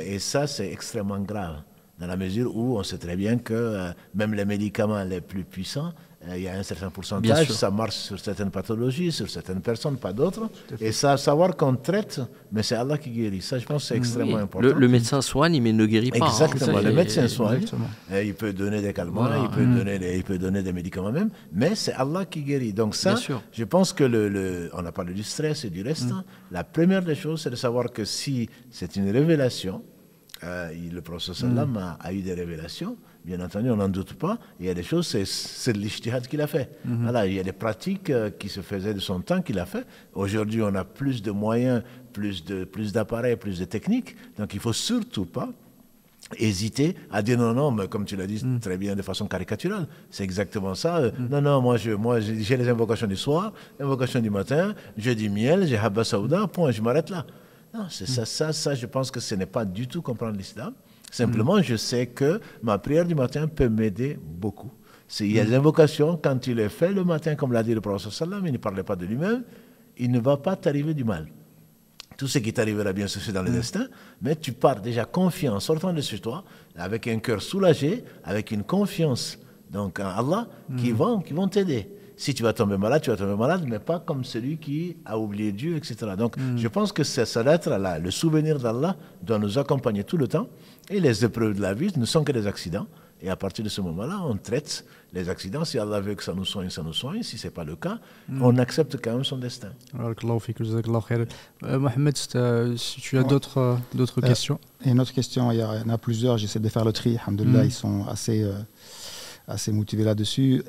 Et ça, c'est extrêmement grave, dans la mesure où on sait très bien que même les médicaments les plus puissants, il y a un certain pourcentage, ça marche sur certaines pathologies, sur certaines personnes, pas d'autres. Et ça, savoir qu'on traite, mais c'est Allah qui guérit. Ça, je pense que c'est extrêmement important. Le médecin soigne, mais ne guérit pas. Exactement, le médecin soigne. Il peut donner des calmants, il peut donner des médicaments même, mais c'est Allah qui guérit. Donc ça, je pense que on a parlé du stress et du reste. La première des choses, c'est de savoir que si c'est une révélation, le prophète sallam a eu des révélations. Bien entendu, on n'en doute pas. Il y a des choses, c'est de l'ijtihad qu'il a fait. Voilà, il y a des pratiques qui se faisaient de son temps qu'il a fait. Aujourd'hui, on a plus de moyens, plus d'appareils, plus de techniques. Donc, il ne faut surtout pas hésiter à dire non, mais comme tu l'as dit très bien de façon caricaturale. C'est exactement ça. Non, moi j'ai les invocations du soir, invocations du matin, je dis miel, j'ai habba saouda, point, je m'arrête là. Non, c'est ça, je pense que ce n'est pas du tout comprendre l'islam. Simplement, je sais que ma prière du matin peut m'aider beaucoup. Il y a des invocations, quand il les fait le matin, comme l'a dit le prophète sallam, il ne parlait pas de lui-même, il ne va pas t'arriver du mal. Tout ce qui t'arrivera bien se fait dans le destin, mais tu pars déjà confiant, sortant de chez toi, avec un cœur soulagé, avec une confiance donc en Allah, qui vont t'aider. Si tu vas tomber malade, mais pas comme celui qui a oublié Dieu, etc. Donc, je pense que ça doit être là. Le souvenir d'Allah doit nous accompagner tout le temps. Et les épreuves de la vie ne sont que des accidents. Et à partir de ce moment-là, on traite les accidents. Si Allah veut que ça nous soigne, ça nous soigne. Si ce n'est pas le cas, on accepte quand même son destin. Mohamed, si tu as d'autres questions. Et une autre question, il y en a plusieurs. J'essaie de faire le tri. Alhamdoulilah, ils sont assez motivés là-dessus.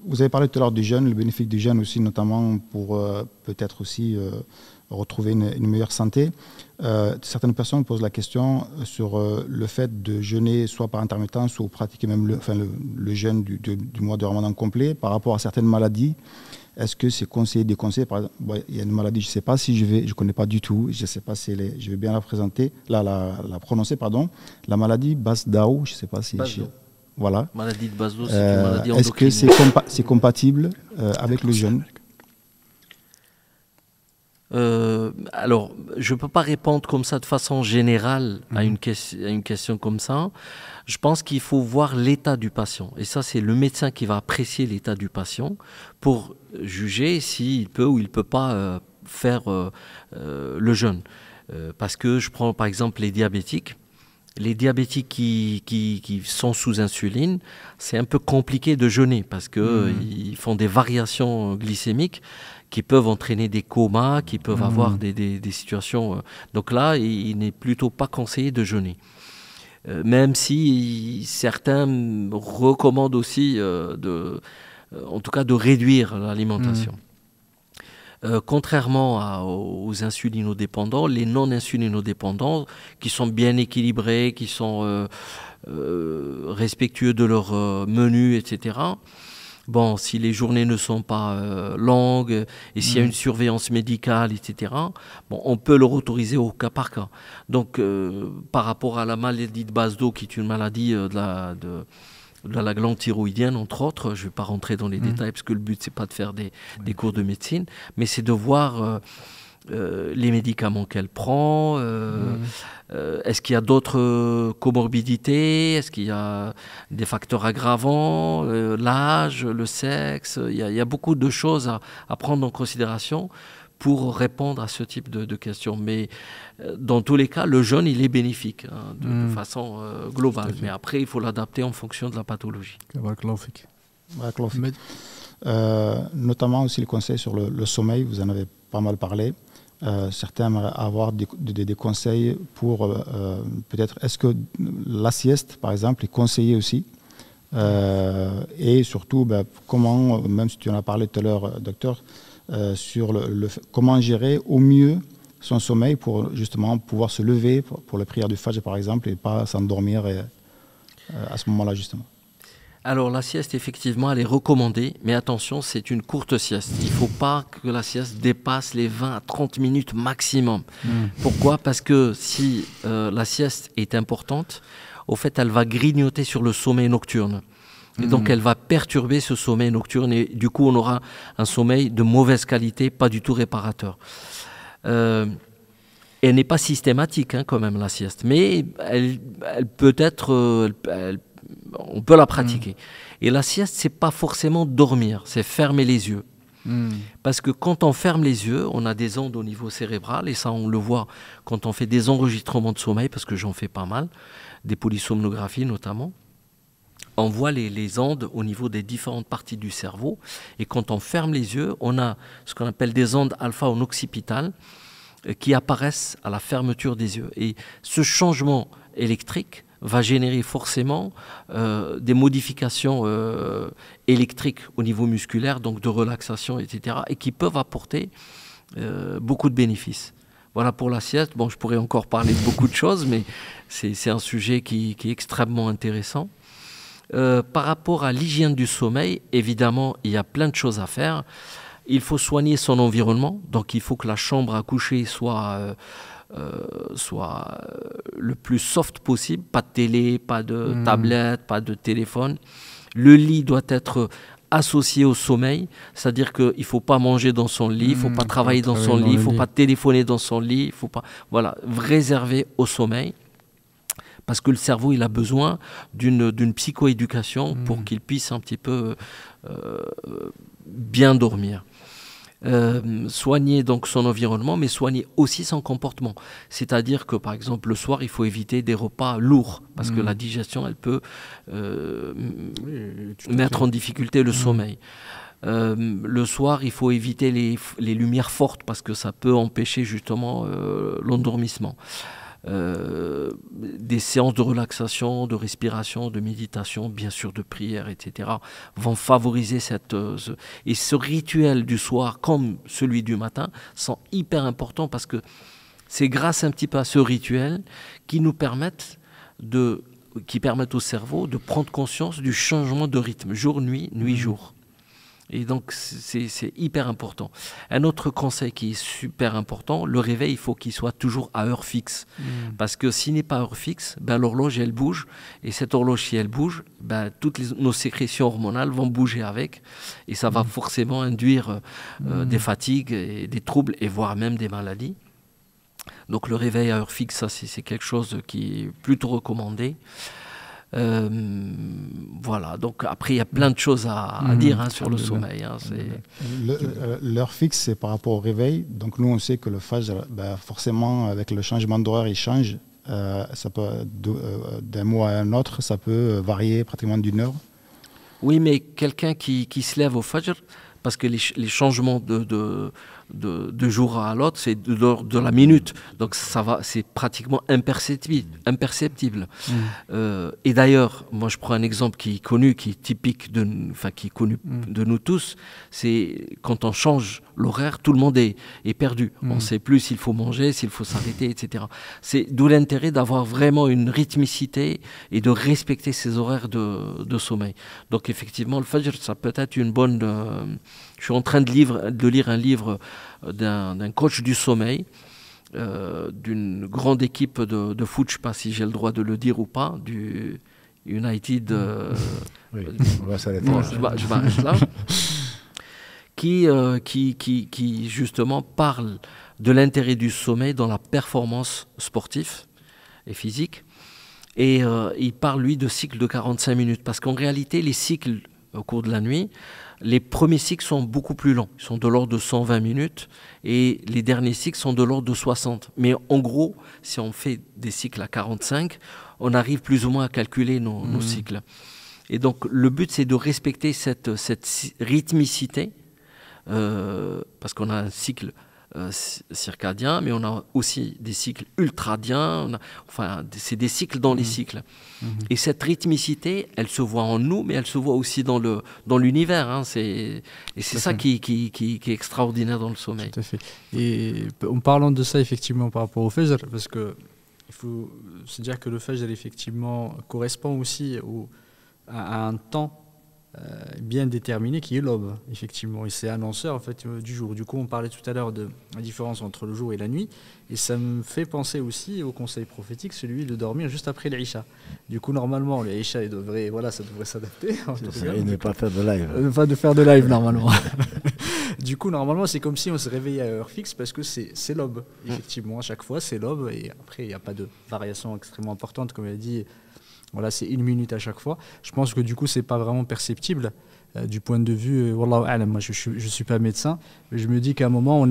Vous avez parlé tout à l'heure du jeûne, le bénéfice du jeûne aussi, notamment pour peut-être aussi retrouver une meilleure santé. Certaines personnes posent la question sur le fait de jeûner soit par intermittence ou pratiquer même le jeûne du mois de Ramadan complet par rapport à certaines maladies. Est-ce que c'est conseillé, déconseillé? Par exemple, il y a une maladie, je ne sais pas si je ne connais pas du tout, je ne sais pas si je vais bien la prononcer, pardon. La maladie Basdao, je ne sais pas si... Voilà. Maladie de Basdao, c'est une maladie endocrine. Est-ce que c'est compatible avec le jeûne? Alors, je ne peux pas répondre comme ça de façon générale à une question comme ça. Je pense qu'il faut voir l'état du patient. Et ça, c'est le médecin qui va apprécier l'état du patient pour juger s'il peut ou il ne peut pas faire le jeûne. Parce que je prends par exemple les diabétiques. Les diabétiques qui sont sous insuline, c'est un peu compliqué de jeûner parce qu'ils font des variations glycémiques qui peuvent entraîner des comas, qui peuvent avoir des situations. Donc là, il n'est plutôt pas conseillé de jeûner. Même si certains recommandent aussi, en tout cas, de réduire l'alimentation. Contrairement aux insulinodépendants, les non-insulinodépendants qui sont bien équilibrés, qui sont respectueux de leur menu, etc. Bon, si les journées ne sont pas longues et s'il y a une surveillance médicale, etc., bon, on peut leur autoriser au cas par cas. Donc, par rapport à la maladie de Basdao, qui est une maladie de la glande thyroïdienne, entre autres, je ne vais pas rentrer dans les détails parce que le but, ce n'est pas de faire des cours de médecine, mais c'est de voir les médicaments qu'elle prend, est-ce qu'il y a d'autres comorbidités, est-ce qu'il y a des facteurs aggravants, l'âge, le sexe, il y a beaucoup de choses à prendre en considération pour répondre à ce type de questions. Mais dans tous les cas, le jeûne, il est bénéfique de façon globale. Mais après, il faut l'adapter en fonction de la pathologie. notamment aussi le conseil sur le sommeil, vous en avez pas mal parlé. Certains aimeraient avoir des conseils pour peut-être, est-ce que la sieste, par exemple, est conseillée aussi et surtout, comment, même si tu en as parlé tout à l'heure, docteur, sur comment gérer au mieux son sommeil pour justement pouvoir se lever pour la prière du Fajr, par exemple, et pas s'endormir à ce moment-là, justement. Alors la sieste, effectivement, elle est recommandée, mais attention, c'est une courte sieste. Il ne faut pas que la sieste dépasse les 20 à 30 minutes maximum. Pourquoi? Parce que si la sieste est importante, au fait, elle va grignoter sur le sommeil nocturne. Et donc, elle va perturber ce sommeil nocturne et du coup, on aura un sommeil de mauvaise qualité, pas du tout réparateur. Elle n'est pas systématique, hein, quand même, la sieste, mais elle peut être... on peut la pratiquer. Et la sieste, c'est pas forcément dormir, c'est fermer les yeux. Parce que quand on ferme les yeux, on a des ondes au niveau cérébral, et ça on le voit quand on fait des enregistrements de sommeil, parce que j'en fais pas mal, des polysomnographies notamment. On voit les ondes au niveau des différentes parties du cerveau, et quand on ferme les yeux, on a ce qu'on appelle des ondes alpha en occipital qui apparaissent à la fermeture des yeux. Et ce changement électrique va générer forcément des modifications électriques au niveau musculaire, donc de relaxation, etc., et qui peuvent apporter beaucoup de bénéfices. Voilà pour la sieste. Bon, je pourrais encore parler de beaucoup de choses, mais c'est un sujet qui est extrêmement intéressant. Par rapport à l'hygiène du sommeil, évidemment, il y a plein de choses à faire. Il faut soigner son environnement, donc il faut que la chambre à coucher soit le plus soft possible, pas de télé, pas de tablette, pas de téléphone. Le lit doit être associé au sommeil, c'est-à-dire qu'il ne faut pas manger dans son lit, il ne faut pas travailler dans son lit, il ne faut pas téléphoner dans son lit, il faut pas, voilà, réserver au sommeil, parce que le cerveau il a besoin d'une psychoéducation pour qu'il puisse un petit peu bien dormir. Soigner donc son environnement, mais soigner aussi son comportement. C'est-à-dire que par exemple le soir, il faut éviter des repas lourds parce que la digestion, elle peut mettre en difficulté le sommeil. Le soir, il faut éviter les lumières fortes parce que ça peut empêcher justement l'endormissement. Des séances de relaxation, de respiration, de méditation, bien sûr de prière, etc., vont favoriser et ce rituel du soir comme celui du matin sont hyper importants parce que c'est grâce un petit peu à ce rituel qui permettent au cerveau de prendre conscience du changement de rythme, jour-nuit, nuit-jour. Et donc, c'est hyper important. Un autre conseil qui est super important, le réveil, il faut qu'il soit toujours à heure fixe. Parce que s'il n'est pas à heure fixe, l'horloge, elle bouge. Et cette horloge, si elle bouge, toutes nos sécrétions hormonales vont bouger avec. Et ça va forcément induire des fatigues, et des troubles, et voire même des maladies. Donc, le réveil à heure fixe, ça, c'est quelque chose qui est plutôt recommandé. Voilà, donc après il y a plein de choses à dire sur le sommeil. L'heure fixe, c'est par rapport au réveil. Donc nous on sait que le Fajr, forcément avec le changement d'horaire il change. Ça peut d'un mois à un autre, ça peut varier pratiquement d'une heure. Oui, mais quelqu'un qui se lève au Fajr, parce que les changements de jour à l'autre, c'est de la minute. Donc c'est pratiquement imperceptible. Et d'ailleurs, moi je prends un exemple qui est connu, qui est typique qui est connu de nous tous, c'est quand on change l'horaire, tout le monde est perdu. On ne sait plus s'il faut manger, s'il faut s'arrêter, etc. C'est d'où l'intérêt d'avoir vraiment une rythmicité et de respecter ses horaires de sommeil. Donc effectivement, le Fajr, ça peut être une bonne... je suis en train de lire un livre d'un coach du sommeil, d'une grande équipe de foot, je ne sais pas si j'ai le droit de le dire ou pas, du United... oui, on va s'arrêter bon, là. Je m'arrête là. Qui justement parle de l'intérêt du sommeil dans la performance sportive et physique. Et il parle, lui, de cycles de 45 minutes. Parce qu'en réalité, les cycles au cours de la nuit, les premiers cycles sont beaucoup plus longs. Ils sont de l'ordre de 120 minutes et les derniers cycles sont de l'ordre de 60. Mais en gros, si on fait des cycles à 45, on arrive plus ou moins à calculer nos cycles. Et donc le but c'est de respecter cette rythmicité, parce qu'on a un cycle circadien, mais on a aussi des cycles ultradiens, enfin c'est des cycles dans les cycles. Et cette rythmicité, elle se voit en nous, mais elle se voit aussi dans l'univers. Hein. Et c'est ça qui est extraordinaire dans le sommeil. Tout à fait. Et en parlant de ça, effectivement, par rapport au Fajr, parce que il faut se dire que le Fajr, effectivement, correspond aussi à un temps bien déterminé qui est l'aube, effectivement, et c'est annonceur en fait du jour. Du coup, on parlait tout à l'heure de la différence entre le jour et la nuit, et ça me fait penser aussi au conseil prophétique, celui de dormir juste après l'Isha. Du coup, normalement, l'Isha, ça devrait s'adapter. Et ne pas faire de live. Pas de faire de live, normalement. Du coup, normalement, c'est comme si on se réveillait à heure fixe, parce que c'est l'aube, effectivement, à chaque fois, c'est l'aube, et après, il n'y a pas de variation extrêmement importante, comme il a dit. Voilà, c'est 1 minute à chaque fois. Je pense que du coup, c'est pas vraiment perceptible du point de vue. Wallahu a'lam, moi, je suis pas médecin, mais je me dis qu'à un moment,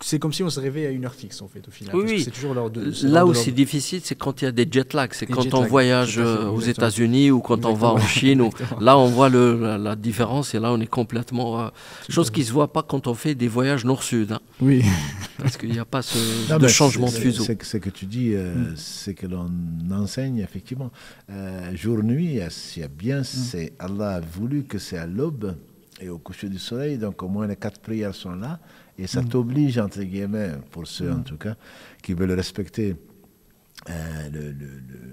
c'est comme si on se réveille à une heure fixe en fait au final. Oui, c'est toujours l'heure de. Là où c'est difficile, c'est quand il y a des jet lags. C'est quand on voyage aux États-Unis ou quand on va en Chine. Là, on voit la différence et là, on est complètement. Chose qui ne se voit pas quand on fait des voyages nord-sud. Hein. Oui. Parce qu'il n'y a pas de changement de fuseau. Ce que tu dis, c'est que l'on enseigne effectivement. Jour-nuit, Allah a voulu que c'est à l'aube et au coucher du soleil, donc au moins les 4 prières sont là. Et ça t'oblige, entre guillemets, pour ceux en tout cas, qui veulent respecter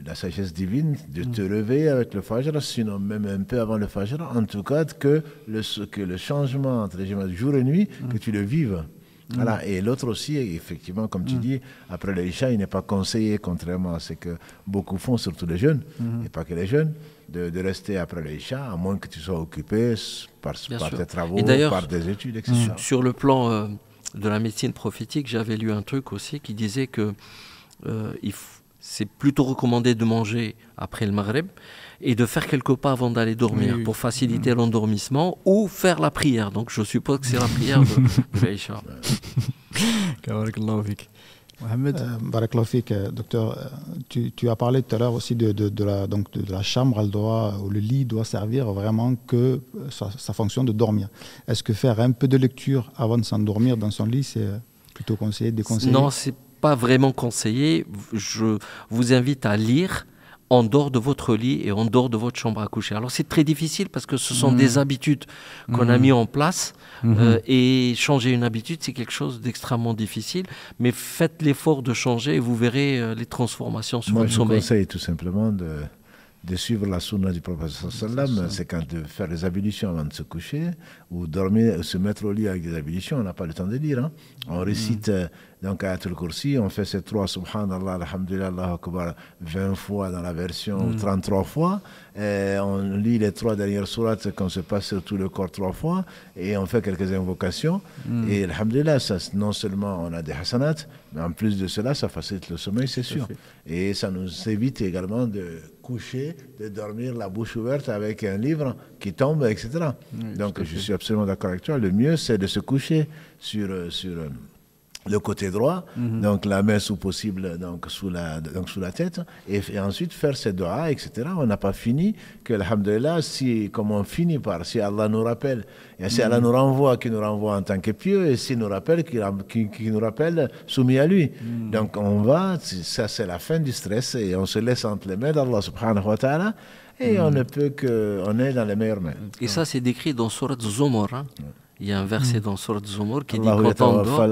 la sagesse divine, de te réveiller avec le Fajr, sinon même un peu avant le Fajr, en tout cas que le changement entre jour et nuit, que tu le vives. Voilà. Et l'autre aussi, effectivement, comme tu dis, après l'Isha, il n'est pas conseillé, contrairement à ce que beaucoup font, surtout les jeunes, et pas que les jeunes, de rester après l'Isha, à moins que tu sois occupé par tes travaux, par des études, etc. Sur le plan de la médecine prophétique, j'avais lu un truc aussi qui disait que c'est plutôt recommandé de manger après le Maghreb et de faire quelques pas avant d'aller dormir pour faciliter l'endormissement ou faire la prière. Donc je suppose que c'est la prière de l'Isha. Mohamed, Barakallahu fik, docteur, tu as parlé tout à l'heure aussi de la chambre, où le lit doit servir vraiment que sa fonction de dormir. Est-ce que faire un peu de lecture avant de s'endormir dans son lit, c'est plutôt conseillé, déconseillé? Non, c'est pas vraiment conseillé. Je vous invite à lire en dehors de votre lit et en dehors de votre chambre à coucher. Alors c'est très difficile parce que ce sont des habitudes qu'on a mis en place et changer une habitude, c'est quelque chose d'extrêmement difficile. Mais faites l'effort de changer et vous verrez les transformations sur votre sommeil. Moi, je conseille tout simplement de suivre la sunna du prophète sallam, c'est quand de faire les ablutions avant de se coucher ou dormir, se mettre au lit avec des ablutions, on n'a pas le temps de lire. Hein. On récite donc Ayatul Kursi, on fait ces 3 Subhanallah, Alhamdulillah, Allahu Akbar 20 fois dans la version 33 fois. On lit les 3 dernières sourates qu'on se passe sur tout le corps 3 fois et on fait quelques invocations. Et Alhamdulillah, ça, non seulement on a des hasanat, mais en plus de cela, ça facilite le sommeil, c'est sûr. Et ça nous évite également de coucher, de dormir la bouche ouverte avec un livre qui tombe, etc. Donc je suis absolument d'accord avec toi. Le mieux, c'est de se coucher sur le côté droit, donc la main sous possible sous la tête, et ensuite faire ses doigts, etc. On n'a pas fini que, alhamdulillah, comme on finit par, si Allah nous rappelle, et si Allah nous renvoie, qui nous renvoie en tant que pieux, et s'il nous rappelle, qui nous rappelle soumis à lui. Donc on va, ça c'est la fin du stress, et on se laisse entre les mains d'Allah subhanahu wa ta'ala, et on ne peut qu'on est dans les meilleures mains. Et ça c'est décrit dans Surat Zumar, hein. Il y a un verset dans Surat Zumar qui dit quand on dort.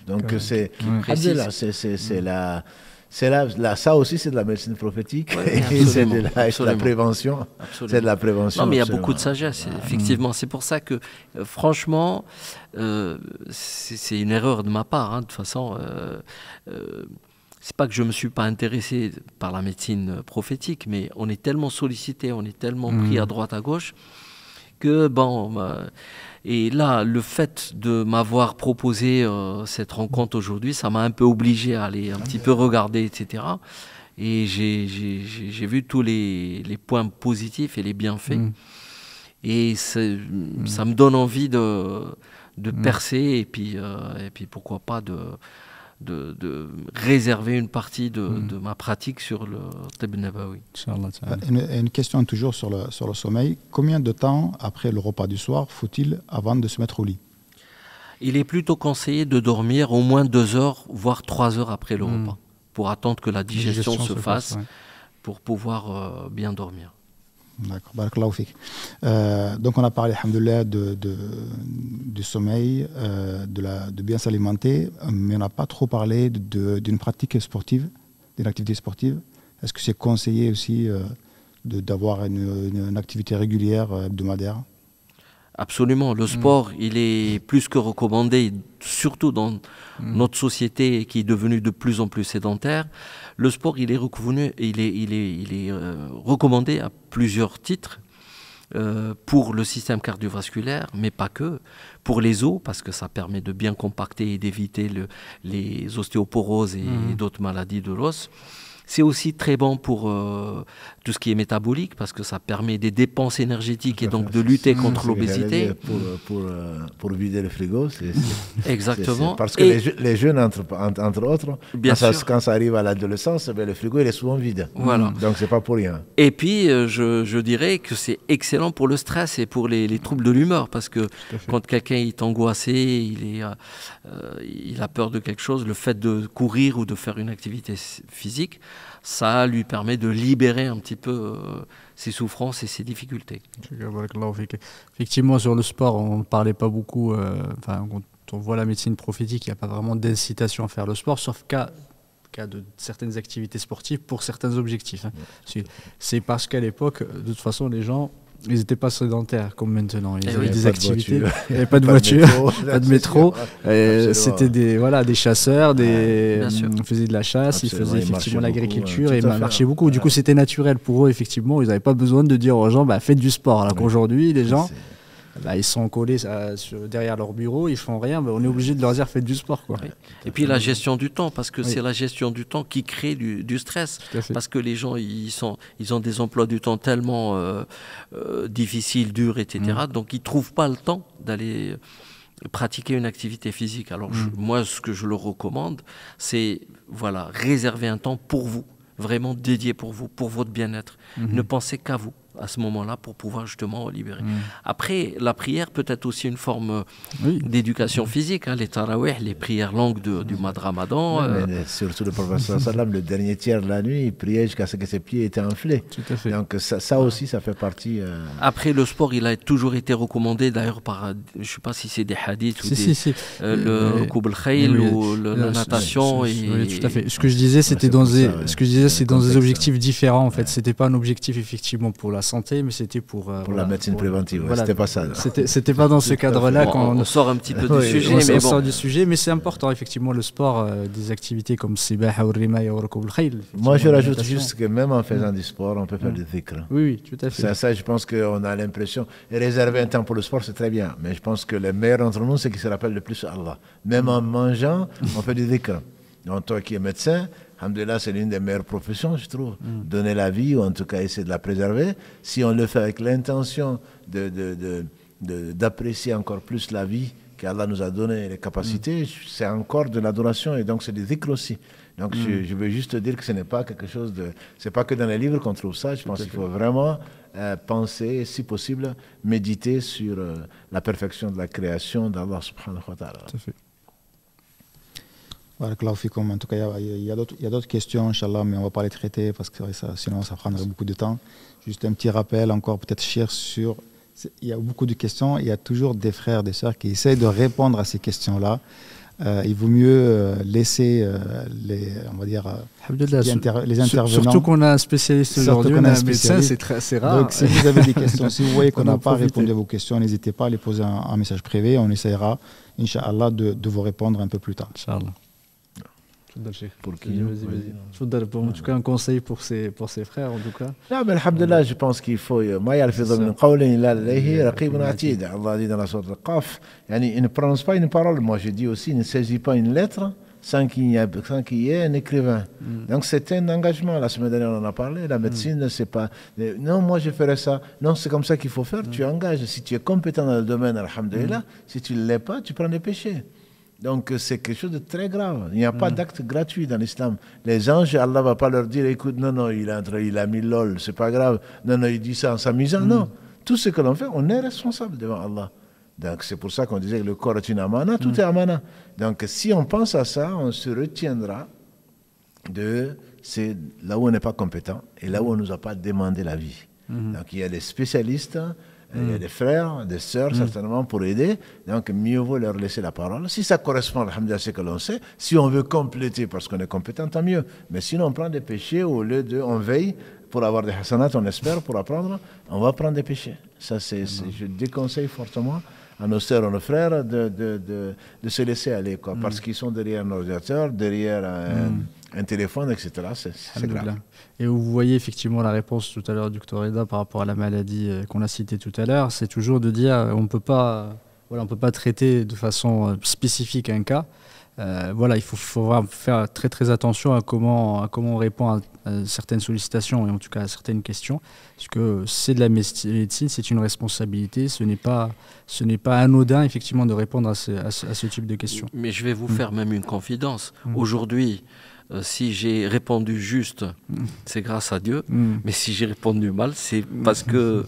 Donc c'est ça aussi c'est de la médecine prophétique et c'est de la prévention. C'est de la prévention. Non, mais il y a beaucoup de sagesse, effectivement. C'est pour ça que, franchement, c'est une erreur de ma part. Hein, de toute façon, c'est pas que je me suis pas intéressé par la médecine prophétique, mais on est tellement sollicité, on est tellement pris à droite à gauche que bon. Et là, le fait de m'avoir proposé cette rencontre aujourd'hui, ça m'a un peu obligé à aller un petit peu regarder, etc. Et j'ai vu tous les points positifs et les bienfaits. Et ça me donne envie de percer et puis pourquoi pas de réserver une partie de ma pratique sur le Tib Nabawi. Une question toujours sur le sommeil. Combien de temps après le repas du soir faut-il avant de se mettre au lit? Il est plutôt conseillé de dormir au moins 2 heures, voire 3 heures après le repas, pour attendre que la digestion se fasse, pour pouvoir bien dormir. D'accord, barakallahu fik. Donc on a parlé, alhamdoulilah, du sommeil, de bien s'alimenter, mais on n'a pas trop parlé d'une pratique sportive, d'une activité sportive. Est-ce que c'est conseillé aussi d'avoir une activité régulière, hebdomadaire? Absolument, le sport, il est plus que recommandé, surtout dans notre société qui est devenue de plus en plus sédentaire. Le sport, il est recommandé à plusieurs titres pour le système cardiovasculaire, mais pas que. Pour les os, parce que ça permet de bien compacter et d'éviter les ostéoporoses et d'autres maladies de l'os. C'est aussi très bon pour tout ce qui est métabolique parce que ça permet des dépenses énergétiques et donc de lutter contre l'obésité. Pour vider le frigo, exactement. Parce que les jeunes, entre autres, quand ça arrive à l'adolescence, le frigo il est souvent vide. Voilà. Donc c'est pas pour rien. Et puis je dirais que c'est excellent pour le stress et pour les troubles de l'humeur parce que quand quelqu'un est angoissé, il a peur de quelque chose, le fait de courir ou de faire une activité physique, ça lui permet de libérer un petit peu ses souffrances et ses difficultés. Effectivement, sur le sport, on ne parlait pas beaucoup. Quand on voit la médecine prophétique, il n'y a pas vraiment d'incitation à faire le sport, sauf cas de certaines activités sportives pour certains objectifs. C'est parce qu'à l'époque, de toute façon, les gens... Ils n'étaient pas sédentaires comme maintenant. Ils avaient des activités. Il n'y avait pas de voiture, pas de métro. C'était des chasseurs, on faisait de la chasse, ils faisaient effectivement l'agriculture et ils marchaient beaucoup. Du coup, c'était naturel pour eux, effectivement. Ils n'avaient pas besoin de dire aux gens faites du sport. Alors qu'aujourd'hui, les gens, ils sont collés derrière leur bureau, ils font rien. On est obligé de leur dire faites du sport. Quoi. Et puis la gestion du temps, parce que c'est la gestion du temps qui crée du stress. Parce que les gens, ils ont des emplois du temps tellement difficiles, durs, etc. Donc ils ne trouvent pas le temps d'aller pratiquer une activité physique. Alors moi, ce que je leur recommande, c'est réserver un temps pour vous, vraiment dédié pour vous, pour votre bien-être. Ne pensez qu'à vous à ce moment-là pour pouvoir justement libérer. Après, la prière peut être aussi une forme d'éducation physique. Les tarawih, les prières longues du mois de Ramadan. Mais surtout le prophète sallam, le dernier tiers de la nuit, il priait jusqu'à ce que ses pieds étaient enflés. Tout à fait. Donc ça aussi, ça fait partie... Après, le sport, il a toujours été recommandé, d'ailleurs, par, je ne sais pas si c'est des hadiths ou le Koub al-Khayl ou la natation. Oui, tout à fait. Ce que je disais, c'était dans des objectifs différents, en fait. C'était pas un objectif, effectivement, pour la santé, mais c'était pour la médecine préventive. C'était pas ça. C'était pas dans ce cadre-là on sort un petit peu du sujet, mais on sort du sujet, mais c'est important effectivement le sport, des activités comme Sibaha ou Rimaya ou Rakub al-Khayl. Moi, je rajoute juste que même en faisant du sport, on peut faire du dhikr. Oui, tout à fait. Ça, je pense qu'on a l'impression réserver un temps pour le sport, c'est très bien, mais je pense que le meilleur d'entre nous, c'est qui se rappelle le plus Allah. Même en mangeant, on fait du dhikr. Donc toi qui es médecin, alhamdoulilah, c'est l'une des meilleures professions, je trouve. Donner la vie, ou en tout cas essayer de la préserver. Si on le fait avec l'intention d'apprécier encore plus la vie qu'Allah nous a donné, les capacités, c'est encore de l'adoration et donc c'est du dhikr aussi. Donc je veux juste dire que ce n'est pas quelque chose de... C'est pas que dans les livres qu'on trouve ça. Je pense qu'il faut vraiment penser, si possible, méditer sur la perfection de la création d'Allah subhanahu wa ta'ala. Tout à fait. En tout cas, il y a d'autres questions, Inch'Allah, mais on ne va pas les traiter parce que sinon ça prendrait beaucoup de temps. Juste un petit rappel, encore peut-être cher sur... Il y a beaucoup de questions, il y a toujours des frères, des sœurs qui essayent de répondre à ces questions-là. Il vaut mieux laisser les intervenants. Surtout qu'on a un spécialiste aujourd'hui, on a un médecin, c'est rare. Donc si vous avez des questions, si vous voyez qu'on n'a pas répondu à vos questions, n'hésitez pas à les poser un message privé. On essaiera, Inch'Allah, de vous répondre un peu plus tard. Inch'Allah. Pour qui vas-y. En tout cas, un conseil pour ses frères, en tout cas. Non, mais alhamdulillah, je pense qu'il faut. Ma yalfidhu min qawlin illa ladayhi raqibun atid. Allah dit dans la sourate Al-Qaf, il ne prononce pas une parole. Moi, je dis aussi, il ne saisit pas une lettre sans qu'il y ait un écrivain. Donc, c'est un engagement. La semaine dernière, on en a parlé. La médecine, c'est pas. Non, moi, je ferais ça. Non, c'est comme ça qu'il faut faire. Tu engages. Si tu es compétent dans le domaine, alhamdulillah. Si tu ne l'es pas, tu prends des péchés. Donc c'est quelque chose de très grave. Il n'y a pas d'acte gratuit dans l'islam. Les anges, Allah ne va pas leur dire, écoute, non, il a mis lol, c'est pas grave. Non, il dit ça en s'amusant. Non, tout ce que l'on fait, on est responsable devant Allah. Donc c'est pour ça qu'on disait que le corps est une amana, tout est amana. Donc si on pense à ça, on se retiendra c'est là où on n'est pas compétent et là où on ne nous a pas demandé la vie. Donc il y a des spécialistes, il y a des frères, des sœurs certainement pour aider, donc mieux vaut leur laisser la parole. Si ça correspond à ce que l'on sait, si on veut compléter parce qu'on est compétent, tant mieux. Mais sinon on prend des péchés au lieu de, on veille pour avoir des hasanats, on espère, pour apprendre, on va prendre des péchés. Ça je déconseille fortement à nos sœurs, à nos frères de se laisser aller, quoi, parce qu'ils sont derrière un ordinateur, derrière un téléphone, etc. C'est grave. Et vous voyez effectivement la réponse tout à l'heure du Dr Reda par rapport à la maladie qu'on a citée tout à l'heure, c'est toujours de dire on ne peut pas traiter de façon spécifique un cas. Il faut faire très très attention à comment on répond à certaines sollicitations et en tout cas à certaines questions, parce que c'est de la médecine, c'est une responsabilité, ce n'est pas anodin effectivement de répondre à ce type de questions. Mais je vais vous faire même une confidence. Aujourd'hui, si j'ai répondu juste, c'est grâce à Dieu, mais si j'ai répondu mal, c'est parce que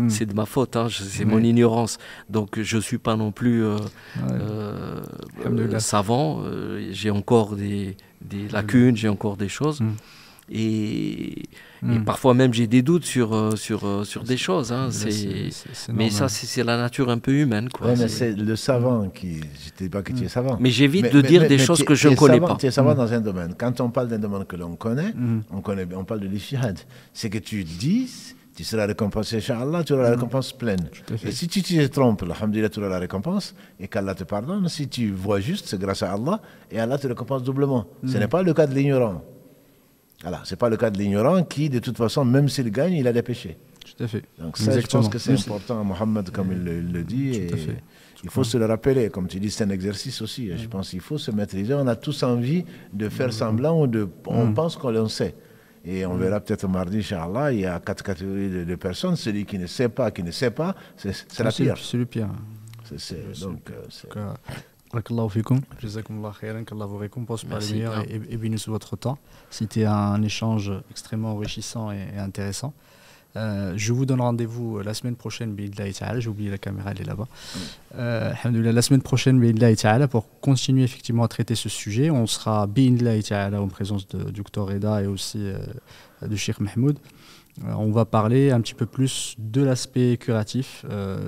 c'est de ma faute, c'est mon ignorance. Donc je ne suis pas non plus savant, j'ai encore des lacunes, j'ai encore des choses. Et parfois même j'ai des doutes sur des choses. Mais ça, c'est la nature un peu humaine. Ouais, mais c'est le savant qui... Je ne dis pas que tu es savant. Mais j'évite de dire des choses que je ne connais pas. Tu es savant dans un domaine. Quand on parle d'un domaine que l'on connaît, on parle de l'ijtihad. C'est que tu dis... Tu seras récompensé, Inch'Allah, tu auras la récompense pleine. Et si tu te trompes, alhamdoulilah, tu auras la récompense et qu'Allah te pardonne. Si tu vois juste, c'est grâce à Allah et Allah te récompense doublement. Ce n'est pas le cas de l'ignorant. Voilà, ce n'est pas le cas de l'ignorant qui, de toute façon, même s'il gagne, il a des péchés. Tout à fait. Donc ça, je pense que c'est important, Mohammed, comme il le dit. Et il faut se le rappeler. Comme tu dis, c'est un exercice aussi. Je pense qu'il faut se maîtriser. On a tous envie de faire semblant ou on pense qu'on le sait. Et on verra peut-être mardi, Inch'Allah, il y a 4 catégories de personnes. Celui qui ne sait pas, c'est la pire. C'est le pire. Barakallahu fikum, jazakumullah khairan, qu'Allah vous récompense par le meilleur et bénisse votre temps. C'était un échange extrêmement enrichissant et intéressant. Je vous donne rendez-vous la semaine prochaine, bi'idlahi ta'ala. J'ai oublié la caméra, elle est là-bas. Alhamdoulilah, la semaine prochaine, bi'idlahi ta'ala, pour continuer effectivement à traiter ce sujet. On sera bi'idlahi ta'ala en présence de Dr Reda et aussi de Cheikh Mahmoud. On va parler un petit peu plus de l'aspect curatif,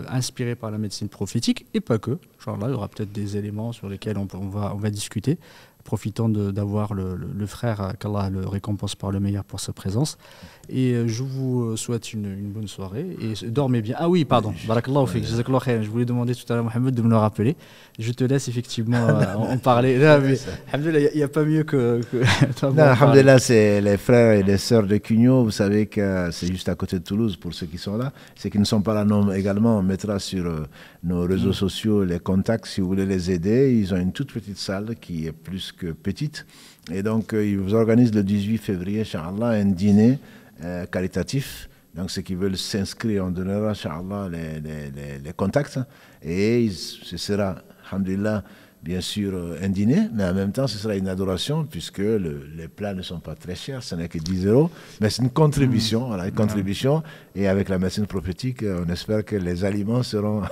inspiré par la médecine prophétique, et pas que. Genre là, il y aura peut-être des éléments sur lesquels on va discuter, profitant d'avoir le frère, qu'Allah le récompense par le meilleur pour sa présence. Et je vous souhaite une bonne soirée et dormez bien. Ah oui, pardon, barakallahu fik, jazakallahu khairan. Je voulais demander tout à l'heure, Mohamed, de me le rappeler. Je te laisse effectivement en parler. Là, mais alhamdoulilah, il n'y a pas mieux que non, alhamdoulilah, c'est les frères et les sœurs de Cugno. Vous savez que c'est juste à côté de Toulouse pour ceux qui sont là. Ceux qui ne sont pas là, non, également, on mettra sur nos réseaux sociaux les contacts si vous voulez les aider. Ils ont une toute petite salle qui est plus que petite. Et donc, ils vous organisent le 18 février, Inch'Allah, un dîner caritatif. Donc, ceux qui veulent s'inscrire, on donnera, Inch'Allah, les contacts. Et ce sera, alhamdulillah, bien sûr, un dîner, mais en même temps, ce sera une adoration, puisque les plats ne sont pas très chers, ce n'est que 10 €. Mais c'est une contribution, voilà, une contribution. Et avec la médecine prophétique, on espère que les aliments seront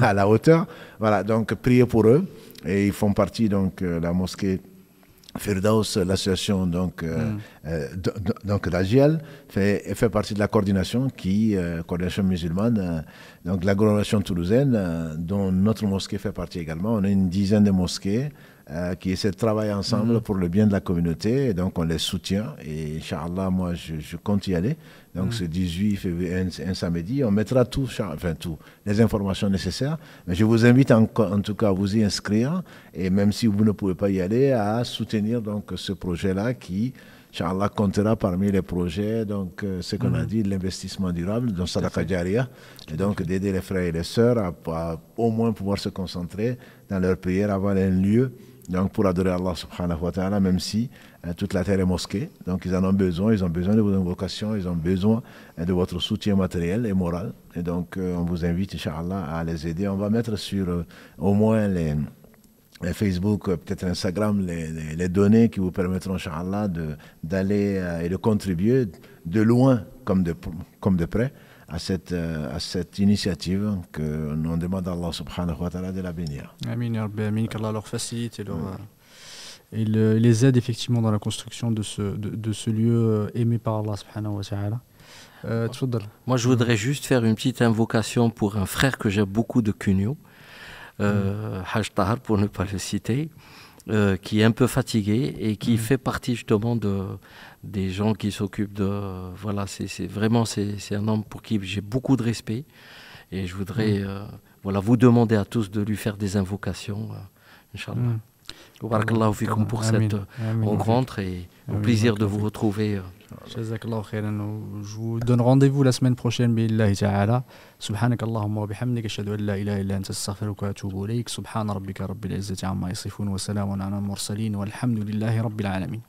à la hauteur. Voilà, donc, priez pour eux. Et ils font partie, donc, la mosquée Firdaus, l'association donc d'Agiel, fait partie de la coordination coordination musulmane, donc l'agglomération toulousaine, dont notre mosquée fait partie également. On a une dizaine de mosquées qui essaient de travailler ensemble pour le bien de la communauté, et donc on les soutient. Et Inch'Allah, moi je compte y aller. Donc ce 18 février, un samedi, on mettra tout, les informations nécessaires. Mais je vous invite en tout cas à vous y inscrire, et même si vous ne pouvez pas y aller, à soutenir donc ce projet-là qui, Inch'Allah, comptera parmi les projets, donc ce qu'on a dit, l'investissement durable, donc Sadaqa Jariya, et donc d'aider les frères et les sœurs à au moins pouvoir se concentrer dans leur prière, avoir un lieu donc pour adorer Allah subhanahu wa ta'ala, même si toute la terre est mosquée. Donc ils en ont besoin de vos invocations, ils ont besoin de votre soutien matériel et moral. Et donc on vous invite, Inch'Allah, à les aider. On va mettre sur au moins Facebook, peut-être Instagram, les données qui vous permettront, Inch'Allah, d'aller et de contribuer de loin comme de près à cette initiative que l'on demande à Allah subhanahu wa ta'ala de la bénir. Amin, amin, qu'Allah leur facilite et les aide effectivement dans la construction de ce lieu aimé par Allah subhanahu wa ta'ala. Moi, je voudrais juste faire une petite invocation pour un frère que j'aime beaucoup de Cuneo, Haj Tahar pour ne pas le citer, qui est un peu fatigué et qui fait partie justement des gens qui s'occupent de... Voilà, c'est un homme pour qui j'ai beaucoup de respect et je voudrais vous demander à tous de lui faire des invocations, Inch'Allah. Barakallahu fikum pour cette rencontre et au plaisir de vous retrouver. Jazakallahu khairan. Je vous donne rendez-vous la semaine prochaine billahi ta'ala. Subhanak Allahumma wa bihamdika ashhadu an la ilaha illa anta astaghfiruka wa atubu ilayk. Subhana rabbika rabbil izzati amma yasifun wa salamun ala al mursalin walhamdulillahi rabbil alamin.